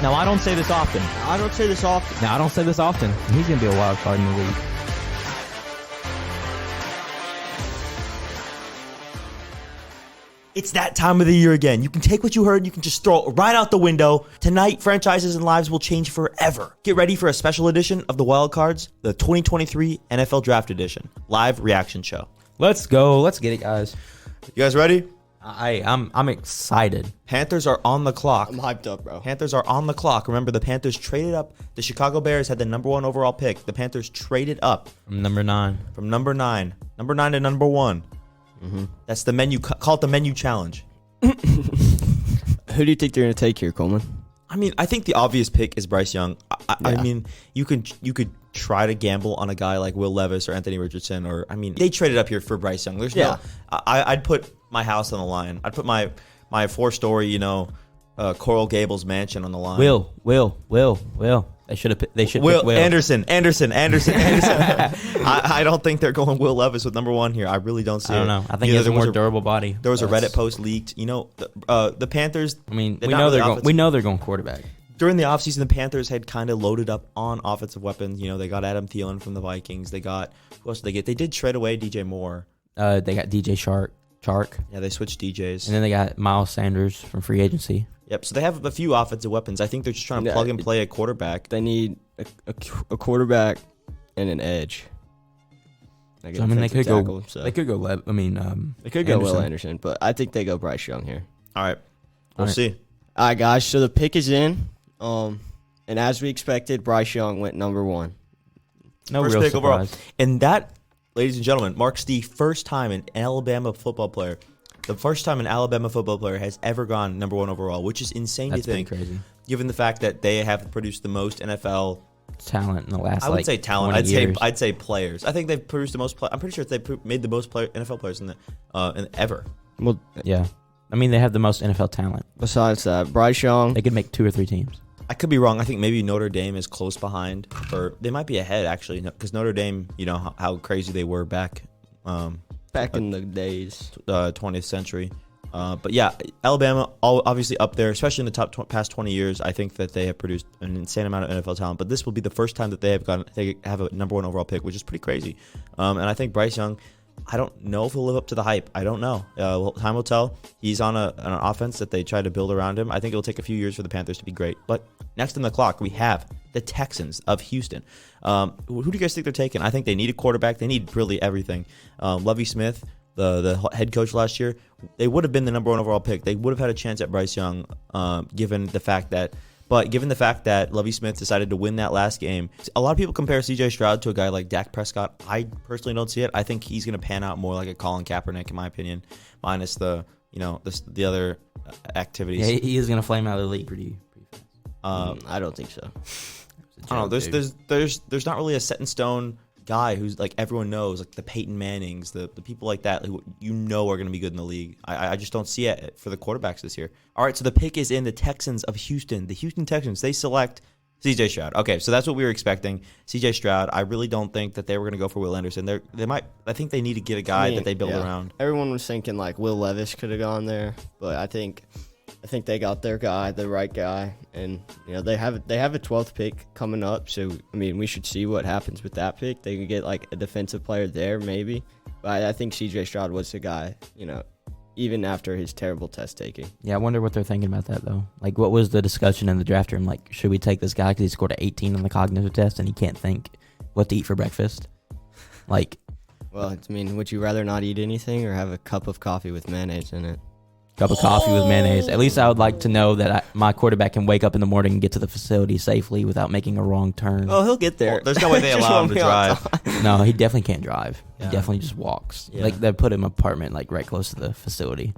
No, I don't say this often. I don't say this often. No, I don't say this often. He's going to be a wild card in the league. It's that time of the year again. You can take what you heard and you can just throw it right out the window. Tonight, franchises and lives will change forever. Get ready for a special edition of the Wildcards, the 2023 NFL Draft Edition, live reaction show. Let's go. Let's get it, guys. You guys ready? I'm excited. Panthers are on the clock. I'm hyped up, bro. Panthers are on the clock. Remember, the Panthers traded up. The Chicago Bears had the number 1 overall pick. The Panthers traded up. From number 9. From number 9. Number 9 to number 1. Mm-hmm. That's the menu. Call it the menu challenge. Who do you think they're going to take here, Coleman? I mean, I think the obvious pick is Bryce Young. I mean, you could try to gamble on a guy like Will Levis or Anthony Richardson, or I mean, they traded up here for Bryce Young. There's no. I'd put my house on the line. I'd put my 4-story, Coral Gables mansion on the line. Will. They should have. They should. Will pick Will. Anderson. I don't think they're going Will Levis with number 1 here. I really don't see it. I don't know. I think he has a more durable body. There was a Reddit post leaked. The Panthers. I mean, we know they're going quarterback. During the offseason, the Panthers had kind of loaded up on offensive weapons. They got Adam Thielen from the Vikings. They got, who else did they get? They did trade away DJ Moore. They got DJ Chark. Yeah, they switched DJs. And then they got Miles Sanders from free agency. Yep, so they have a few offensive weapons. I think they're just trying to plug and play a quarterback. They need a quarterback and an edge. They could go. They could go. They could go Will Anderson, but I think they go Bryce Young here. All right, we'll see. All right, guys. So the pick is in. And as we expected, Bryce Young went number 1. No first real pick surprise. Overall. And that, ladies and gentlemen, marks the first time an Alabama football player has ever gone number 1 overall, which is insane to think. Crazy. Given the fact that they have produced the most NFL talent in the last. I would say talent. I'd say players. I think they've produced the most. I'm pretty sure they've made the most NFL players in ever. Well, yeah. I mean, they have the most NFL talent. Besides that, Bryce Young. They could make 2 or 3 teams. I could be wrong. I think maybe Notre Dame is close behind, or they might be ahead actually, because Notre Dame, how crazy they were back in the days, 20th century. But yeah, Alabama obviously up there, especially in the past 20 years. I think that they have produced an insane amount of NFL talent. But this will be the first time that they have a number 1 overall pick, which is pretty crazy. And I think Bryce Young, I don't know if he'll live up to the hype. I don't know. Time will tell. He's on an offense that they try to build around him. I think it'll take a few years for the Panthers to be great. But next on the clock, we have the Texans of Houston. Who do you guys think they're taking? I think they need a quarterback. They need really everything. Lovie Smith, the head coach last year, they would have been the number 1 overall pick. They would have had a chance at Bryce Young, given the fact that Lovie Smith decided to win that last game. A lot of people compare C.J. Stroud to a guy like Dak Prescott. I personally don't see it. I think he's going to pan out more like a Colin Kaepernick, in my opinion, minus the other activities. Yeah, he is going to flame out of the league pretty fast. I don't think so. I don't know. There's not really a set in stone guy who's like everyone knows, like the Peyton Mannings, the people like that who are going to be good in the league. I just don't see it for the quarterbacks this year. All right, so the pick is in the Texans of Houston. The Houston Texans, they select C.J. Stroud. Okay, so that's what we were expecting. C.J. Stroud. I really don't think that they were going to go for Will Anderson. They might. I think they need to get a guy that they build around. Everyone was thinking like Will Levis could have gone there, but I think they got their guy, the right guy, and they have a 12th pick coming up. So I mean, we should see what happens with that pick. They could get like a defensive player there, maybe. But I think C.J. Stroud was the guy. Even after his terrible test taking. Yeah, I wonder what they're thinking about that though. Like, what was the discussion in the draft room? Like, should we take this guy because he scored an 18 on the cognitive test and he can't think what to eat for breakfast? Like, well, I mean, would you rather not eat anything or have a cup of coffee with mayonnaise in it? Cup of coffee with mayonnaise. At least I would like to know that my quarterback can wake up in the morning and get to the facility safely without making a wrong turn. Oh, he'll get there. Well, there's no way they allow him to drive. No, he definitely can't drive. Yeah. He definitely just walks. Yeah. Like, they put him in an apartment like right close to the facility.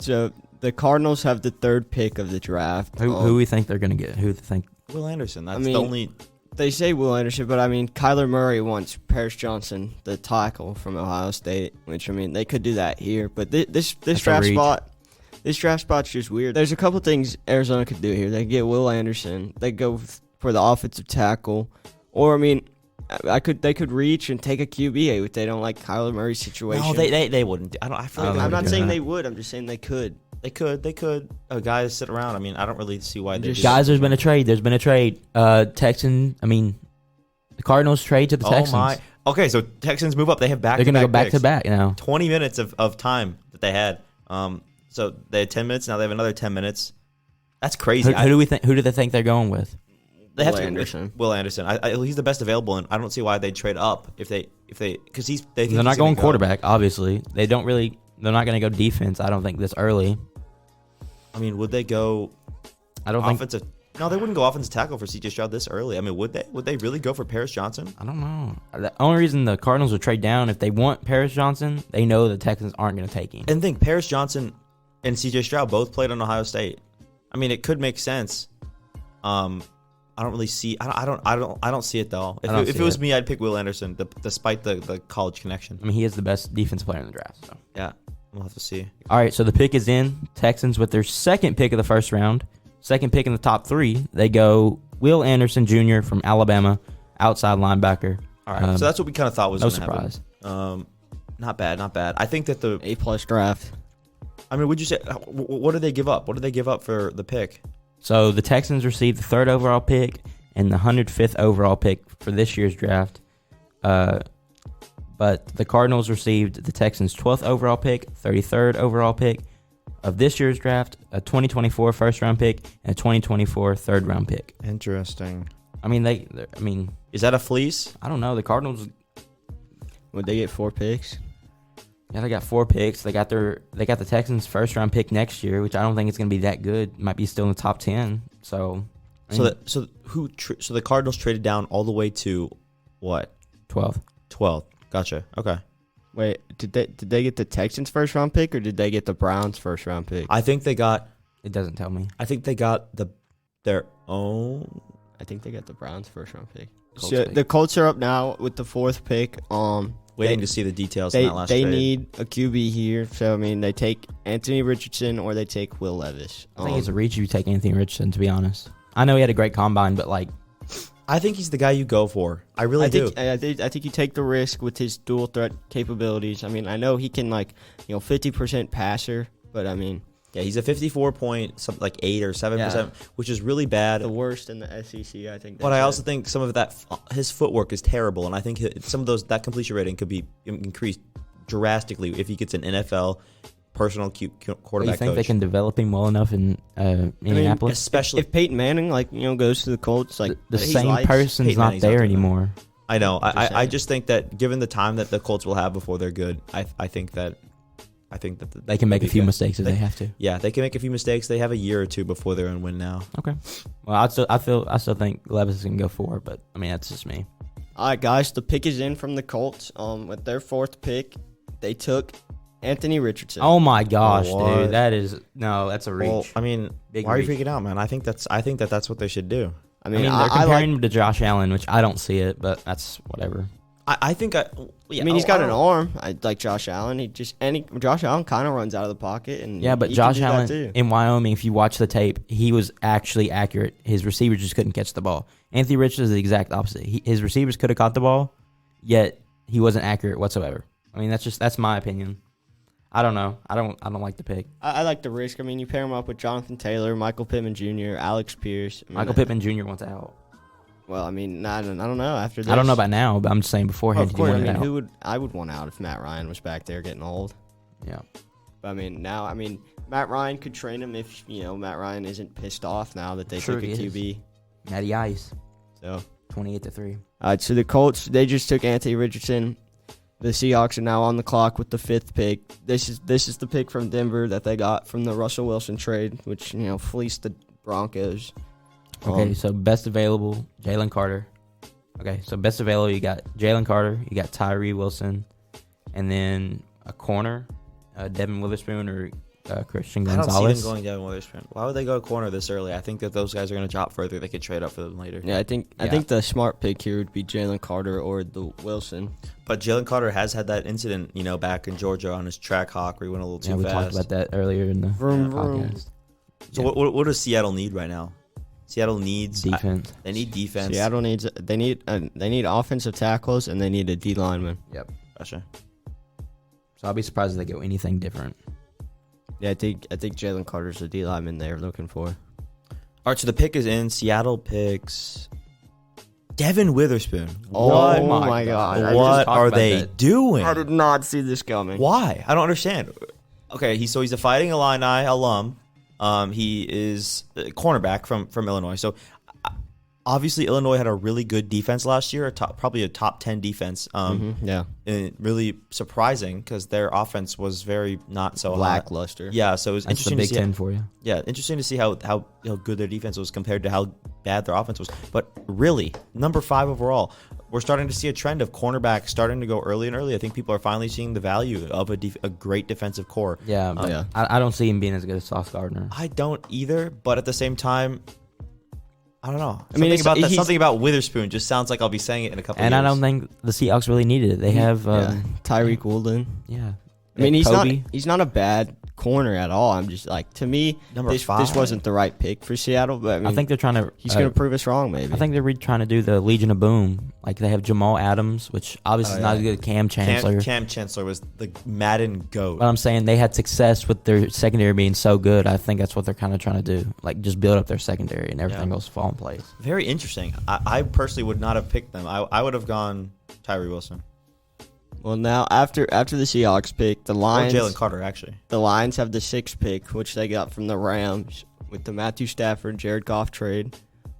So the Cardinals have the 3rd pick of the draft. Who we think they're going to get? Who think? Will Anderson. That's the only. They say Will Anderson, but I mean, Kyler Murray wants Paris Johnson, the tackle from Ohio State, which I mean, they could do that here. But this draft spot. This draft spot's just weird. There's a couple things Arizona could do here. They get Will Anderson. They go for the offensive tackle. Or, I mean, they could reach and take a QB if they don't like Kyler Muray's situation. No, they wouldn't. I'm not saying they would. I'm just saying they could. They could. Guys sit around. I mean, I don't really see why they. Guys, there's been a trade. The Cardinals trade to the Texans. Oh my. Okay, so Texans move up. They have back. They're gonna go back to back now. 20 minutes of time that they had. So they had 10 minutes. Now they have another 10 minutes. That's crazy. Who do we think? Who do they think they're going with? They have Will Anderson. He's the best available, and I don't see why they'd trade up if they because they're not going quarterback. Obviously, they're not going to go defense. I don't think this early. I mean, would they go? I don't offensive. No, they wouldn't go offensive tackle for C.J. Stroud this early. I mean, would they? Would they really go for Paris Johnson? I don't know. The only reason the Cardinals would trade down if they want Paris Johnson, they know the Texans aren't going to take him. And think Paris Johnson and C.J. Stroud both played on Ohio State. I mean, it could make sense. I don't really see. I don't see it though. If it was me, I'd pick Will Anderson, despite the college connection. I mean, he is the best defensive player in the draft. So yeah, we'll have to see. All right, so the pick is in. Texans with their second pick of the first round, second pick in the top 3. They go Will Anderson Jr. from Alabama, outside linebacker. All right, so that's what we kind of thought was no going to happen. surprise. Not bad. I think that the A+ draft. I mean, would you say what did they give up? What did they give up for the pick? So the Texans received the 3rd overall pick and the 105th overall pick for this year's draft. But the Cardinals received the Texans' 12th overall pick, 33rd overall pick of this year's draft, a 2024 first-round pick, and a 2024 third-round pick. Interesting. I mean, is that a fleece? I don't know. The Cardinals, would they get 4 picks? yeah, they got 4 picks. They got the Texans' first-round pick next year, which I don't think it's going to be that good. Might be still in the top 10. So, so the Cardinals traded down all the way to what? 12th. 12th. Gotcha. Okay. Wait, did they get the Texans' first-round pick, or did they get the Browns' first-round pick? I think they got. It doesn't tell me. I think they got their own. I think they got the Browns' first-round pick. Pick. The Colts are up now with the 4th pick. Waiting to see the details in that last trade. trade. They need a QB here, so I mean, they take Anthony Richardson or they take Will Levis. I think it's a reach if you take Anthony Richardson, to be honest. I know he had a great combine, but I think he's the guy you go for. I really do. I think you take the risk with his dual threat capabilities. I mean, I know he can 50% passer, but I mean, yeah, he's a 54.8 or 7%, which is really bad. The worst in the SEC, I think. But I also think some of that his footwork is terrible, and I think some of that completion rating could be increased drastically if he gets an NFL personal quarterback. You think coach. they can develop him well enough in Indianapolis? Especially if Peyton Manning goes to the Colts, the same person's not there anymore. I know. I just think that given the time that the Colts will have before they're good, I think that they can make a few mistakes if they have to. Yeah, they can make a few mistakes. They have a year or two before they're in win now. Okay. Well, I still think Levis is gonna go 4, but I mean that's just me. All right, guys, the pick is in from the Colts. With their 4th pick, they took Anthony Richardson. Oh my gosh, dude, that's a reach. Well, I mean, why are you freaking out, man? I think that's what they should do. I mean they're comparing him to Josh Allen, which I don't see it, but that's whatever. I think he's got an arm. Like Josh Allen. Josh Allen kind of runs out of the pocket, and but Josh Allen in Wyoming, if you watch the tape, he was actually accurate. His receivers just couldn't catch the ball. Anthony Richardson is the exact opposite. His receivers could have caught the ball, yet he wasn't accurate whatsoever. I mean, that's my opinion. I don't know. I don't like the pick. I like the risk. I mean, you pair him up with Jonathan Taylor, Michael Pittman Jr., Alex Pierce. Michael Pittman Jr. wants out. Well, I mean, I don't know. After this, I don't know about now, but I'm just saying beforehand. Of course, I would want out if Matt Ryan was back there getting old. Yeah. But I mean, now, Matt Ryan could train him if Matt Ryan isn't pissed off now that they took a QB. Matty Ice. So 28-3. All right, so the Colts, they just took Anthony Richardson. The Seahawks are now on the clock with the 5th pick. This is the pick from Denver that they got from the Russell Wilson trade, which fleeced the Broncos. Okay, so best available, Jalen Carter. Okay, so best available, you got Jalen Carter, you got Tyree Wilson, and then a corner, Devin Witherspoon or Christian Gonzalez. I don't see them going Devin Witherspoon. Why would they go corner this early? I think that those guys are going to drop further. They could trade up for them later. Yeah, I think the smart pick here would be Jalen Carter or the Wilson. But Jalen Carter has had that incident, back in Georgia on his track hawk where he went a little too fast. Yeah, we talked about that earlier in the podcast. So what does Seattle need right now? Seattle needs defense. They need defense. Seattle needs they need offensive tackles and they need a D lineman. Yep. Gotcha. So I'll be surprised if they go anything different. Yeah, I think Jalen Carter's the D lineman they're looking for. All right, so the pick is in. Seattle picks Devin Witherspoon. Oh my God! What are they doing? I did not see this coming. Why? I don't understand. Okay, he's a Fighting Illini alum. He is a cornerback from Illinois. So obviously Illinois had a really good defense last year, probably a top 10 defense. Yeah, and really surprising because their offense was very not so lackluster. Yeah, so it was interesting. That's the Big to see Ten for you. Yeah, interesting to see how good their defense was compared to how bad their offense was. But really, number 5 overall. We're starting to see a trend of cornerbacks starting to go early and early. I think people are finally seeing the value of a great defensive core. Yeah, but I don't see him being as good as Sauce Gardner. I don't either, but at the same time, I don't know. Something about Witherspoon just sounds like I'll be saying it in a couple of years. And I don't think the Seahawks really needed it. They have Tyreek Woolen. Yeah. I mean, he's not a bad corner at all. I'm just like, to me, this wasn't the right pick for Seattle. But I mean, I think they're trying to. He's going to prove us wrong, maybe. I think they're trying to do the Legion of Boom. Like they have Jamal Adams, which obviously is not as good as Cam Chancellor. Cam Chancellor was the Madden GOAT. But I'm saying they had success with their secondary being so good. I think that's what they're kind of trying to do. Like just build up their secondary and everything else fall in place. Very interesting. I personally would not have picked them. I would have gone Tyree Wilson. Well, now after the Seahawks pick, the Lions, or Jalen Carter actually. The Lions have the 6th pick, which they got from the Rams with the Matthew Stafford, Jared Goff trade.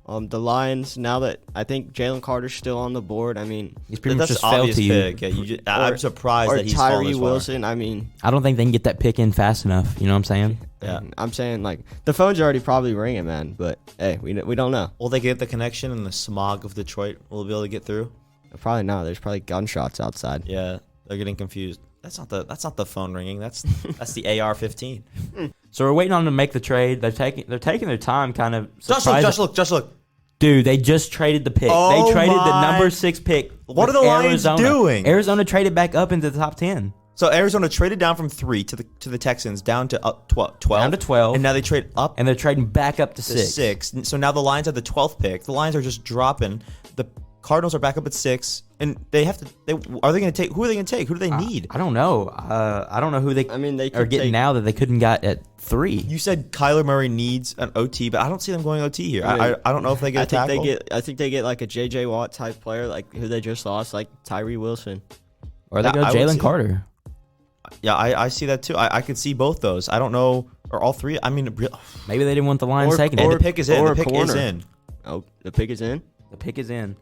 The Lions, now that I think Jalen Carter's still on the board, I mean, he's pretty much just fell to you. Pick. Yeah, I'm surprised that he's fallen this far. Tyree Wilson, I mean, I don't think they can get that pick in fast enough. You know what I'm saying? Yeah, I'm saying like the phone's already probably ringing, man. But hey, we don't know. Will they get the connection in the smog of Detroit? Will they be able to get through? Probably not. There's probably gunshots outside. Yeah, they're getting confused. That's not the phone ringing. That's the AR-15. So we're waiting on them to make the trade. They're taking their time, kind of. Just look. Dude, they just traded the pick. Oh, they traded the number 6 pick. What are the Lions doing? Arizona traded back up into the top 10. So Arizona traded down from 3 to the Texans down to 12. Down to 12. And now they trade up. And they're trading back up to 6. So now the Lions have the 12th pick. The Lions are just dropping. The Cardinals are back up at 6. And they have to. Are they going to take? Who are they going to take? Who do they need? I don't know. I don't know who they. I mean, they are getting now that they couldn't got at 3. You said Kyler Murray needs an OT, but I don't see them going OT here. I don't know if they get a tackle. I think they get like a J.J. Watt type player, like who they just lost, like Tyree Wilson, or they go Jalen Carter. Yeah, I see that too. I could see both those. I don't know, or all 3. I mean, maybe they didn't want the Lions taking it. The pick is in. The pick is in. Oh, the pick is in. The pick is in.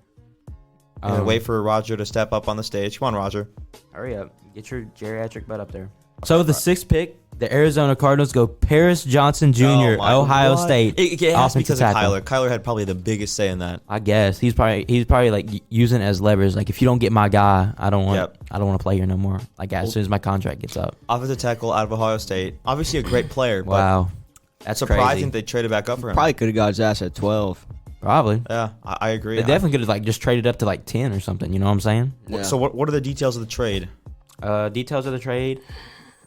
Wait for Roger to step up on the stage. Come on, Roger. Hurry up. Get your geriatric butt up there. So the 6th pick, the Arizona Cardinals go Paris Johnson Jr., Ohio State. It has because of Kyler. Kyler had probably the biggest say in that. I guess he's probably like using it as leverage. Like if you don't get my guy, I don't want to play here no more. Like as soon as my contract gets up. Offensive tackle out of Ohio State. Obviously a great player. Wow, that's surprising they traded back up for him. Probably could have got his ass at 12. Probably. Yeah, I agree. They definitely could have like just traded up to like 10 or something. You know what I'm saying? Yeah. So what are the details of the trade? Details of the trade.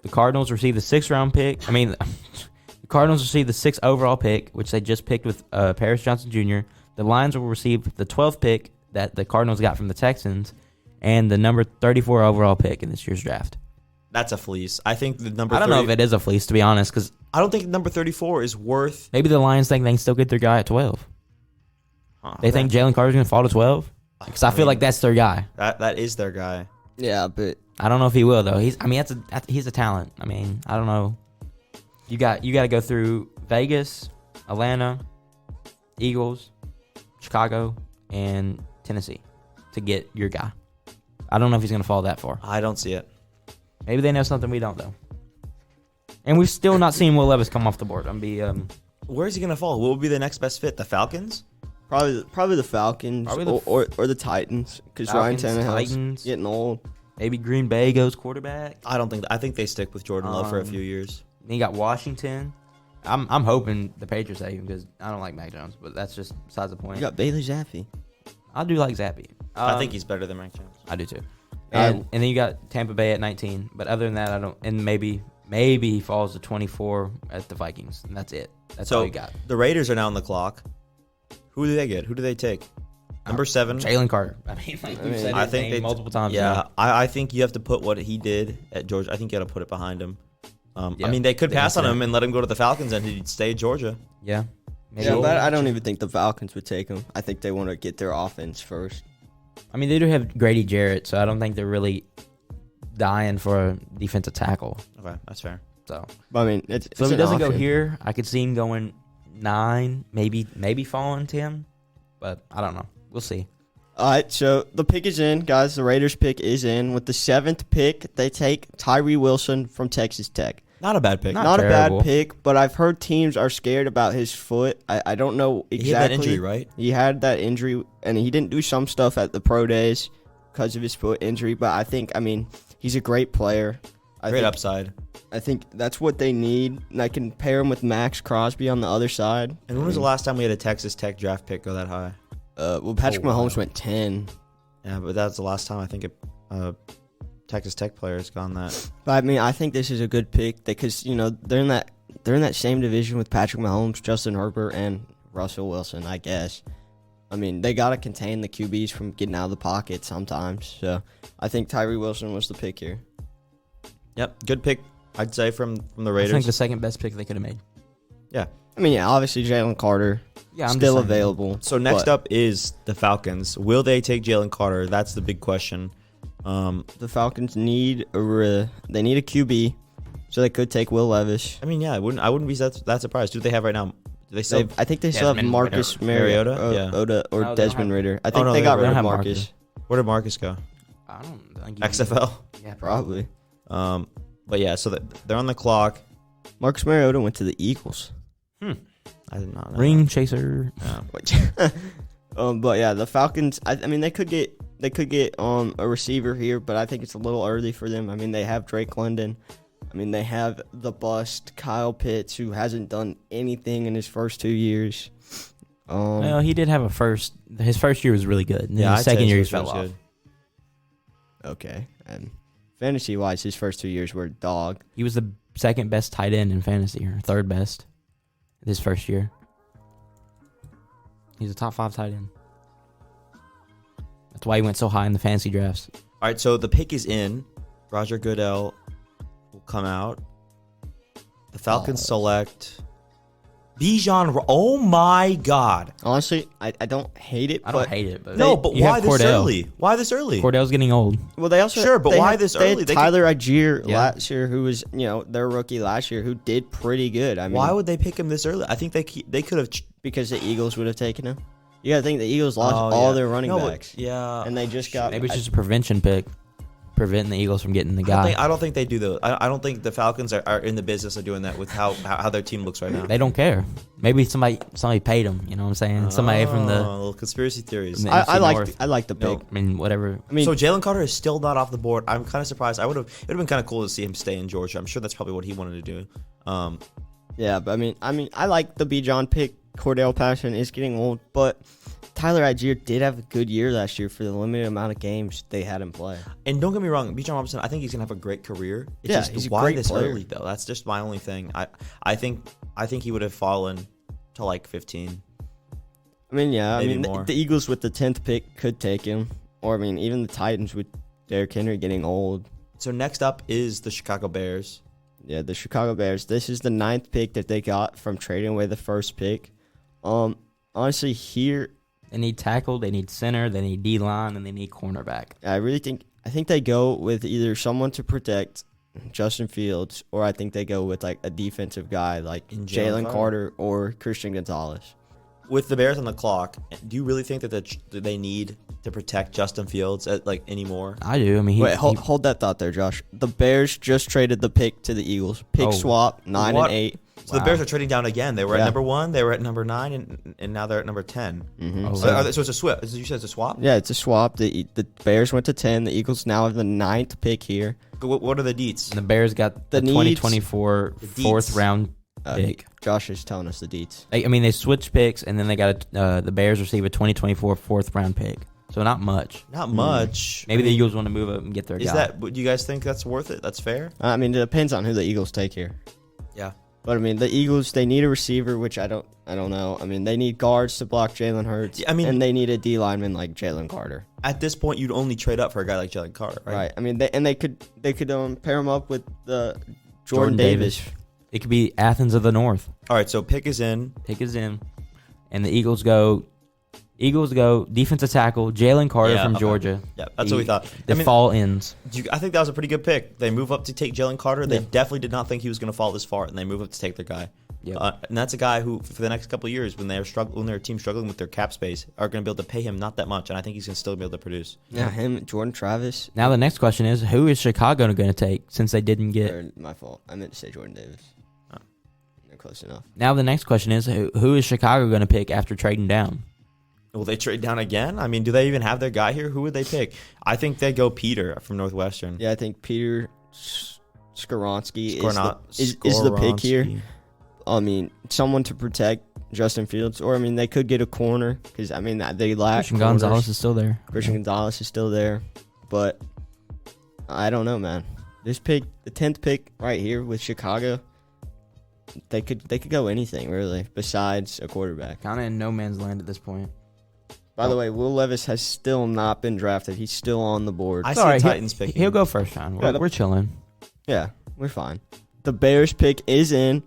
The Cardinals received the 6th round pick. I mean, the Cardinals received the 6th overall pick, which they just picked with Paris Johnson Jr. The Lions will receive the 12th pick that the Cardinals got from the Texans, and the number 34 overall pick in this year's draft. That's a fleece. I think the number. I don't know if it is a fleece, to be honest, because I don't think number 34 is worth. Maybe the Lions think they can still get their guy at 12. They think Jalen Carter's going to fall to 12? Because I feel like that's their guy. That is their guy. Yeah, but I don't know if he will though. He's a talent. I mean, I don't know. You got to go through Vegas, Atlanta, Eagles, Chicago, and Tennessee to get your guy. I don't know if he's going to fall that far. I don't see it. Maybe they know something we don't though. And we've still not seen Will Levis come off the board. Where is he going to fall? What would be the next best fit? The Falcons? Probably the Falcons or the Titans, because Ryan Tannehill's getting old. Maybe Green Bay goes quarterback. I think they stick with Jordan Love for a few years. Then you got Washington. I'm hoping the Patriots take him because I don't like Mac Jones, but that's just besides the point. You got Bailey Zappi. I do like Zappi. I think he's better than Mac Jones. I do too. And then you got Tampa Bay at 19, but other than that, I don't. And maybe he falls to 24 at the Vikings, and that's it. That's all you got. The Raiders are now on the clock. Who do they get? Who do they take? Number 7. Jalen Carter. I mean, you've said his name multiple times. Yeah, I think you have to put what he did at Georgia. I think you got to put it behind him. I mean, they could pass on him and let him go to the Falcons, and he'd stay at Georgia. Yeah. Maybe Yeah, but I don't even think the Falcons would take him. I think they want to get their offense first. I mean, they do have Grady Jarrett, so I don't think they're really dying for a defensive tackle. Okay, that's fair. So, I mean, it's if he an doesn't go option. here, I could see him going 9, maybe falling 10, but I don't know. We'll see. All right, so the pick is in, guys. The Raiders pick is in. With the 7th pick, they take Tyree Wilson from Texas Tech. Not a bad pick. Not Not a terrible. bad pick, but I've heard teams are scared about his foot. I don't know exactly. He had that injury, right? He had that injury, and he didn't do some stuff at the pro days because of his foot injury. But I mean, he's a great player. Great upside. I think that's what they need. And I can pair him with Max Crosby on the other side. And when was the last time we had a Texas Tech draft pick go that high? Well, Patrick Mahomes went 10. Yeah, but that's the last time I think a Texas Tech player has gone that. But I mean, I think this is a good pick because they're in that same division with Patrick Mahomes, Justin Herbert, and Russell Wilson. I guess. I mean, they gotta contain the QBs from getting out of the pocket sometimes. So I think Tyree Wilson was the pick here. Yep, good pick. I'd say from the I Raiders. think the second best pick they could have made. Yeah. I mean, yeah, obviously Jalen Carter Yeah, I'm still just saying. available. So next up is the Falcons. Will they take Jalen Carter? That's the big question. The Falcons need a QB, so they could take Will Levis. I mean, yeah, I wouldn't be that surprised. Who do they have right now? Do they still? I think they still have Desmond Marcus Mariota? Mariota, Yeah. or No, they don't Desmond have- Ritter. I Oh, think no, they they got don't rid of have Marcus. Marcus. Where did Marcus go? I don't think XFL. Yeah, Probably. But yeah, so they're on the clock. Marcus Mariota went to the Eagles. I did not know. Ring chaser. Yeah. But yeah, the Falcons. I mean, they could get a receiver here, but I think it's a little early for them. I mean, they have Drake London. I mean, they have the bust Kyle Pitts, who hasn't done anything in his first 2 years. Well, he did have his first year was really good. And then Yeah, his I'd say second year he his fell first off. was good. Okay, and fantasy wise, his first 2 years were dog. He was the second best tight end in fantasy, or third best his first year. He's a top 5 tight end. That's why he went so high in the fantasy drafts. All right, so the pick is in. Roger Goodell will come out. The Falcons select Bijan. Oh my God! Honestly, I don't hate it. I don't hate it, but No, but you why have this Cordell. early? Why this early? Cordell's getting old. Well, they also Sure, but they why had- this they had early? They Tyler Algier Yeah. last year, who was their rookie last year, who did pretty good. I mean, Why would they pick him this early? I think they could have. because the Eagles would have taken him. You gotta think the Eagles lost Oh, all yeah. their running No, but- backs, Yeah, and they just got. Maybe it's just a prevention pick, preventing the Eagles from getting the guy. I don't think they do those. I don't think the Falcons are in the business of doing that with how their team looks right now. They don't care. Maybe somebody paid them. You know what I'm saying? Somebody from the. little conspiracy theories. the I NFC like North. I like the pick. I mean, whatever. I mean, So Jalen Carter is still not off the board. I'm kind of surprised. It would have been kind of cool to see him stay in Georgia. I'm sure that's probably what he wanted to do. yeah, but I mean, I like the Bijan pick. Cordell Patterson is getting old, but Tyler Algier did have a good year last year for the limited amount of games they had him play. And don't get me wrong, Bijan Robinson, I think he's gonna have a great career. It's Yeah, just he's a why great this player. early though? That's just my only thing. I think he would have fallen to like 15. I mean, yeah, Maybe I mean, more. the Eagles with the 10th pick could take him, or I mean, even the Titans with Derrick Henry getting old. So next up is the Chicago Bears. Yeah, the Chicago Bears. This is the 9th pick that they got from trading away the first pick. Honestly, here They need tackle, they need center, they need D line, and they need cornerback. I think they go with either someone to protect Justin Fields, or I think they go with like a defensive guy like In Jalen Jalen Carter or Christian Gonzalez. With the Bears on the clock, do you really think that they need to protect Justin Fields anymore? I do. I mean, Wait, hold that thought there, Josh. The Bears just traded the pick to the Eagles. Pick Oh. swap 9 What? and 8. So the Wow. Bears are trading down again. They were Yeah. at number 1, they were at number 9, and now they're at number 10. Mm-hmm. Oh, So, wow. so it's a swap. You said it's a swap? Yeah, it's a swap. The Bears went to 10. The Eagles now have the 9th pick here. What are the deets? And the Bears got The the needs- 2024 The fourth deets. round Uh, pick. Josh is telling us the deets. I mean, they switched picks, and then they got the Bears receive a 2024 fourth round pick. So not much. Not much. Maybe I the mean, Eagles want to move up and get their Is guy. that? Do you guys think that's worth it? That's fair. I mean, it depends on who the Eagles take here. Yeah. But I mean, the Eagles, they need a receiver, which I don't know. I mean, they need guards to block Jalen Hurts. Yeah, I mean- and they need a D lineman like Jalen Carter. At this point, you'd only trade up for a guy like Jalen Carter, right? Right. I mean, they could pair him up with the Jordan Davis. It could be Athens of the North. All right, so pick is in. Pick is in. And the Eagles go defensive tackle, Jalen Carter from Georgia. Yeah, that's what we thought. The fall ends. I think that was a pretty good pick. They move up to take Jalen Carter. They Yeah. definitely did not think he was going to fall this far, and they move up to take their guy. Yep. And that's a guy who, for the next couple of years, when their team's struggling with their cap space, are going to be able to pay him not that much, and I think he's going to still be able to produce. Yeah, him, Jordan Travis. Now the next question is, who is Chicago going to take since they didn't get... Or, my fault. I meant to say Jordan Davis. Oh. You're close enough. Now the next question is, who is Chicago going to pick after trading down? Will they trade down again? I mean, do they even have their guy here? Who would they pick? I think they go Peter from Northwestern. Yeah, I think Peter Skoronsky is the pick here. I mean, someone to protect Justin Fields. Or, I mean, they could get a corner because, I mean, they lack Christian corners. Gonzalez is still there. Christian Gonzalez is still there. But I don't know, man. This pick, the 10th pick right here with Chicago, they could go anything, really, besides a quarterback. Kind of in no man's land at this point. By the way, Will Levis has still not been drafted. He's still on the board. I see the Titans picking. He'll go first round. We're chilling. Yeah, we're fine. The Bears pick is in,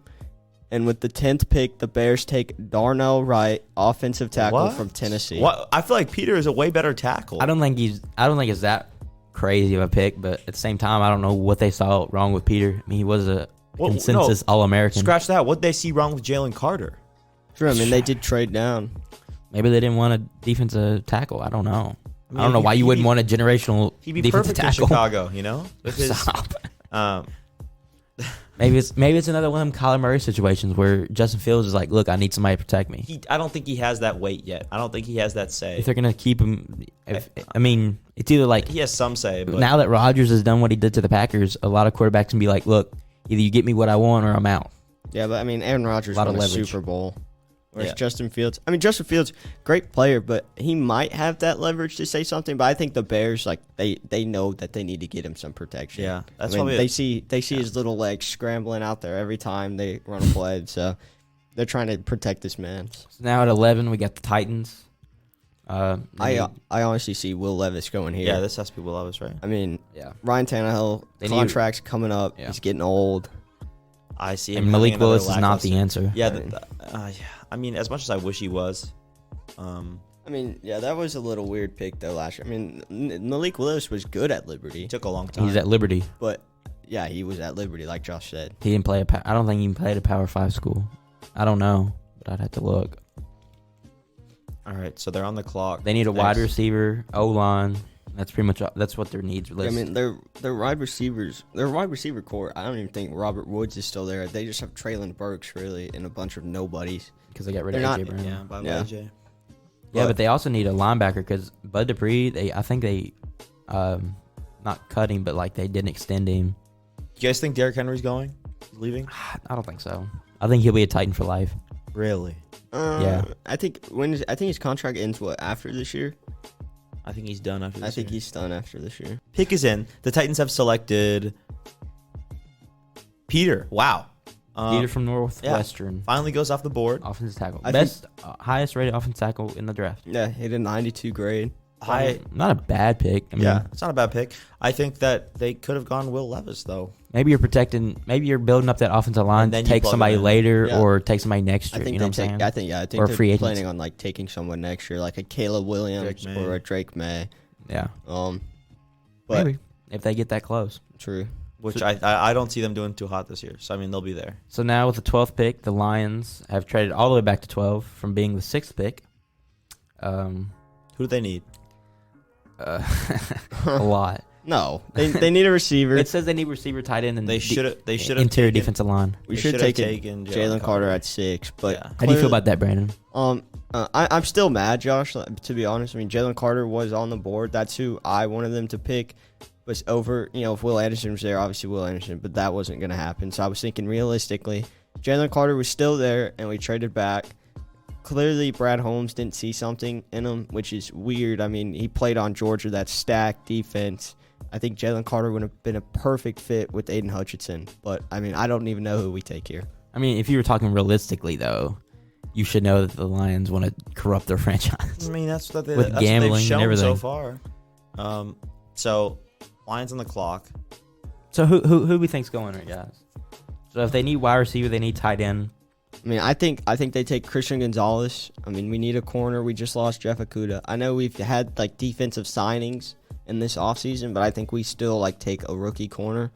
and with the 10th pick, the Bears take Darnell Wright, offensive tackle from Tennessee. What? I feel like Peter is a way better tackle. I don't think it's that crazy of a pick, but at the same time, I don't know what they saw wrong with Peter. I mean, he was a consensus All-American. Scratch that. What did they see wrong with Jalen Carter? True. I mean, they did trade down. Maybe they didn't want a defensive tackle. I don't know. I don't know why you wouldn't want a generational He'd be defensive perfect tackle. in Chicago, you know? With his, Stop. Maybe Maybe it's another one of them Kyler Murray situations where Justin Fields is like, look, I need somebody to protect me. I don't think he has that weight yet. I don't think he has that say. If they're gonna keep him, I mean, it's either like he has some say. But now that Rodgers has done what he did to the Packers, a lot of quarterbacks can be like, look, either you get me what I want or I'm out. Yeah, but I mean, Aaron Rodgers won a Super Bowl. Whereas Yeah. Justin Fields, great player, but he might have that leverage to say something. But I think the Bears, like they know that they need to get him some protection. Yeah, that's I mean, probably they see his little legs scrambling out there every time they run a play. So they're trying to protect this man. So now at 11, we got the Titans. I honestly see Will Levis going here. Yeah, this has to be Will Levis, right? I mean, Yeah. Ryan Tannehill contract's coming up. Yeah. He's getting old. I see him. And Malik having another Willis is not lackluster- the answer. Yeah, I mean, as much as I wish he was, I mean, yeah, that was a little weird pick though last year. I mean, Malik Willis was good at Liberty, it took a long time. He's at Liberty. but yeah, he was at Liberty, like Josh said. He didn't play I don't think he played a Power 5 school. I don't know, but I'd have to look. All right, so they're on the clock. They need a Next. wide receiver, O-line. That's pretty much that's what their needs list. I mean, their wide receiver core. I don't even think Robert Woods is still there. They just have Traylon Burks really and a bunch of nobodies. because they got rid of they're AJ not- Brown. Yeah, by Yeah. AJ. But they also need a linebacker because Bud Dupree. I think they, not cut him, but like they didn't extend him. You guys think Derrick Henry's going? He's leaving? I don't think so. I think he'll be a Titan for life. Really? Yeah. I think his contract ends after this year. I think he's done after this I think year. he's done after this year. Pick is in. The Titans have selected Peter. Wow. Peter from Northwestern. Finally goes off the board. Offensive tackle. I Highest rated offensive tackle in the draft. Yeah, hit a 92 grade. Not a bad pick. I mean, Yeah, it's not a bad pick. I think that they could have gone Will Levis, though. maybe you're protecting. Maybe you're building up that offensive line And to then you take plug somebody them in. later Yeah. or take somebody next I year. think You know they what I'm saying? I think Or they're free agents. planning on like taking someone next year, like a Caleb Williams Drake May. or a Drake May. Yeah. But Maybe if they get that close. true. Which I don't see them doing too hot this year. So, I mean, they'll be there. So now with the 12th pick, the Lions have traded all the way back to 12 from being the 6th pick. Who do they need? A lot. No, they need a receiver. It says they need receiver, tight end, and They should have interior defensive line. We they should should have have taken taken Jalen Carter at 6. But Yeah. How do you feel about that, Brandon? I'm still mad, Josh. To be honest, I mean Jalen Carter was on the board. That's who I wanted them to pick. Was over, if Will Anderson was there, obviously Will Anderson, but that wasn't going to happen. So I was thinking realistically, Jalen Carter was still there, and we traded back. Clearly, Brad Holmes didn't see something in him, which is weird. I mean, he played on Georgia, that stacked defense. I think Jalen Carter would have been a perfect fit with Aiden Hutchinson. But, I mean, I don't even know who we take here. I mean, if you were talking realistically, though, you should know that the Lions want to corrupt their franchise. I mean, that's what With that's gambling what they've and shown everything. so far. So, Lions on the clock. So who we think's going right, guys? So if they need wide receiver, they need tight end. I mean, I think they take Christian Gonzalez. I mean, we need a corner. We just lost Jeff Okuda. I know we've had like defensive signings in this offseason, but I think we still like take a rookie corner.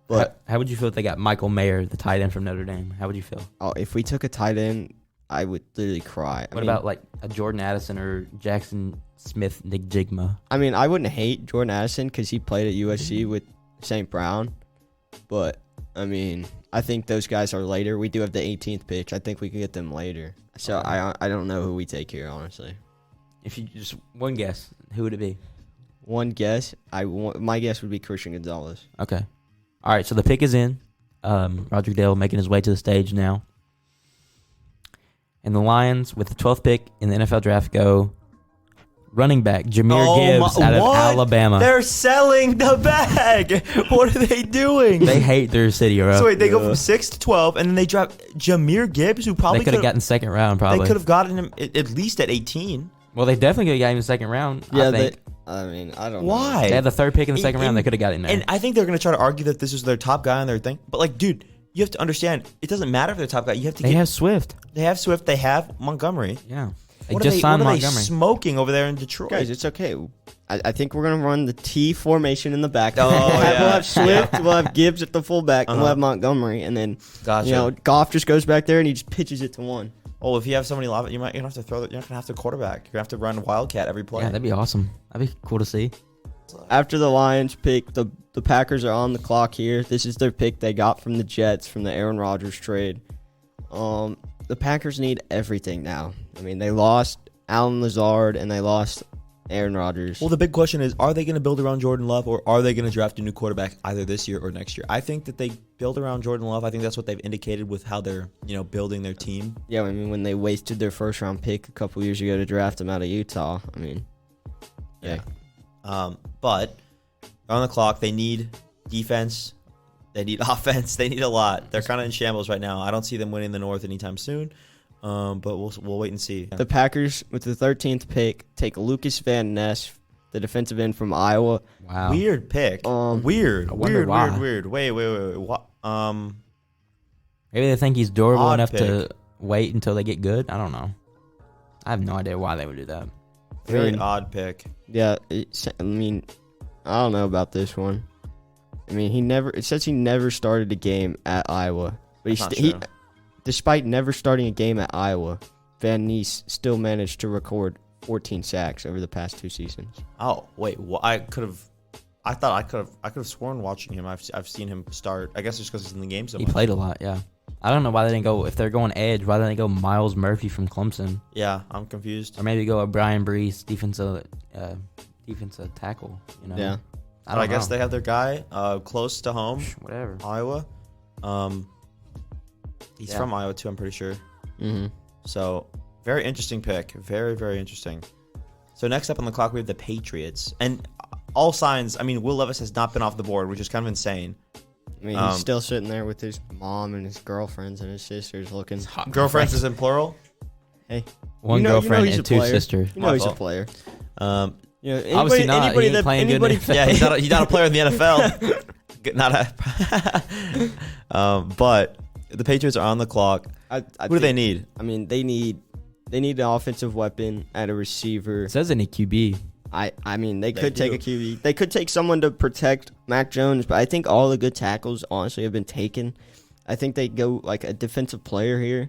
But how would you feel if they got Michael Mayer, the tight end from Notre Dame? How would you feel? oh, if we took a tight end, I would literally cry. What about like a Jordan Addison or Jackson Smith Njigma? I mean, I wouldn't hate Jordan Addison because he played at USC with St. Brown, but I mean, I think those guys are later. We do have the 18th pick. I think we can get them later. So I don't know who we take here, honestly. If you just one guess, who would it be? One guess, my guess would be Christian Gonzalez. Okay. All right, so the pick is in. Roger Dale making his way to the stage now. And the Lions, with the 12th pick in the NFL draft, go running back Jahmyr Gibbs out of Alabama. They're selling the bag. What are they doing? They hate their city, bro. So wait, they go from 6 to 12, and then they drop Jahmyr Gibbs, who probably they could have gotten second round, probably. They could have gotten him at least at 18. Well, they definitely could have gotten him in the second round, Yeah, I think. I mean, I don't know. Why? They had the third pick in the second round. They could have got in there. And I think they're going to try to argue that this is their top guy on their thing. But, like, dude, you have to understand, it doesn't matter if they're top guy. You have to they have Swift. They have Swift. They have Montgomery. Yeah. They What just signed are they Montgomery. smoking over there in Detroit? Guys, it's okay. I think we're going to run the T formation in the back. Oh, yeah. We'll have Swift, we'll have Gibbs at the fullback, and we'll have Montgomery. And then, Gotcha. Goff just goes back there and he just pitches it to one. Oh, if you have somebody live, you're gonna have to throw. You're not gonna have to quarterback. You're gonna have to run Wildcat every play. Yeah, that'd be awesome. That'd be cool to see. After the Lions pick, the Packers are on the clock here. This is their pick they got from the Jets from the Aaron Rodgers trade. The Packers need everything now. I mean, they lost Alan Lazard and they lost Aaron Rodgers. Well, the big question is, are they going to build around Jordan Love, or are they going to draft a new quarterback either this year or next year? I think that they build around Jordan Love. I think that's what they've indicated with how they're, building their team. Yeah, I mean, when they wasted their first round pick a couple years ago to draft him out of Utah, I mean, yeah. But on the clock, they need defense. They need offense. They need a lot. They're kind of in shambles right now. I don't see them winning the North anytime soon. But we'll wait and see. The Packers, with the 13th pick, take Lucas Van Ness, the defensive end from Iowa. Wow. Weird pick. Weird. Wait. What? Maybe they think he's durable Odd enough pick. to wait until they get good. I don't know. I have no idea why they would do that. Very odd pick. Yeah, I don't know about this one. I mean, it says he never started a game at Iowa. But he despite never starting a game at Iowa, Van Ness still managed to record 14 sacks over the past 2 seasons. Oh, wait. Well, I could have sworn watching him. I've seen him start. I guess it's because he's in the game so much. He played a lot, yeah. I don't know why they didn't go, if they're going edge, why didn't they go Miles Murphy from Clemson? Yeah, I'm confused. Or maybe go a Brian Brees defensive tackle, Yeah. I guess they have their guy close to home. Whatever. Iowa. He's from Iowa too, I'm pretty sure. Mm-hmm. So, very interesting pick. Very, very interesting. So, next up on the clock, we have the Patriots. And all signs, Will Levis has not been off the board, which is kind of insane. I mean, he's still sitting there with his mom and his girlfriends and his sisters looking. Girlfriends is in plural? Hey. One girlfriend and 2 sisters. You know he's a player. Obviously not. He ain't playing good in the NFL. Yeah, he's not a player in the NFL. But the Patriots are on the clock. Who do they need? I mean, they need an offensive weapon at a receiver. It says any QB. I mean, they could take a QB. They could take someone to protect Mac Jones, but I think all the good tackles, honestly, have been taken. I think they go like a defensive player here,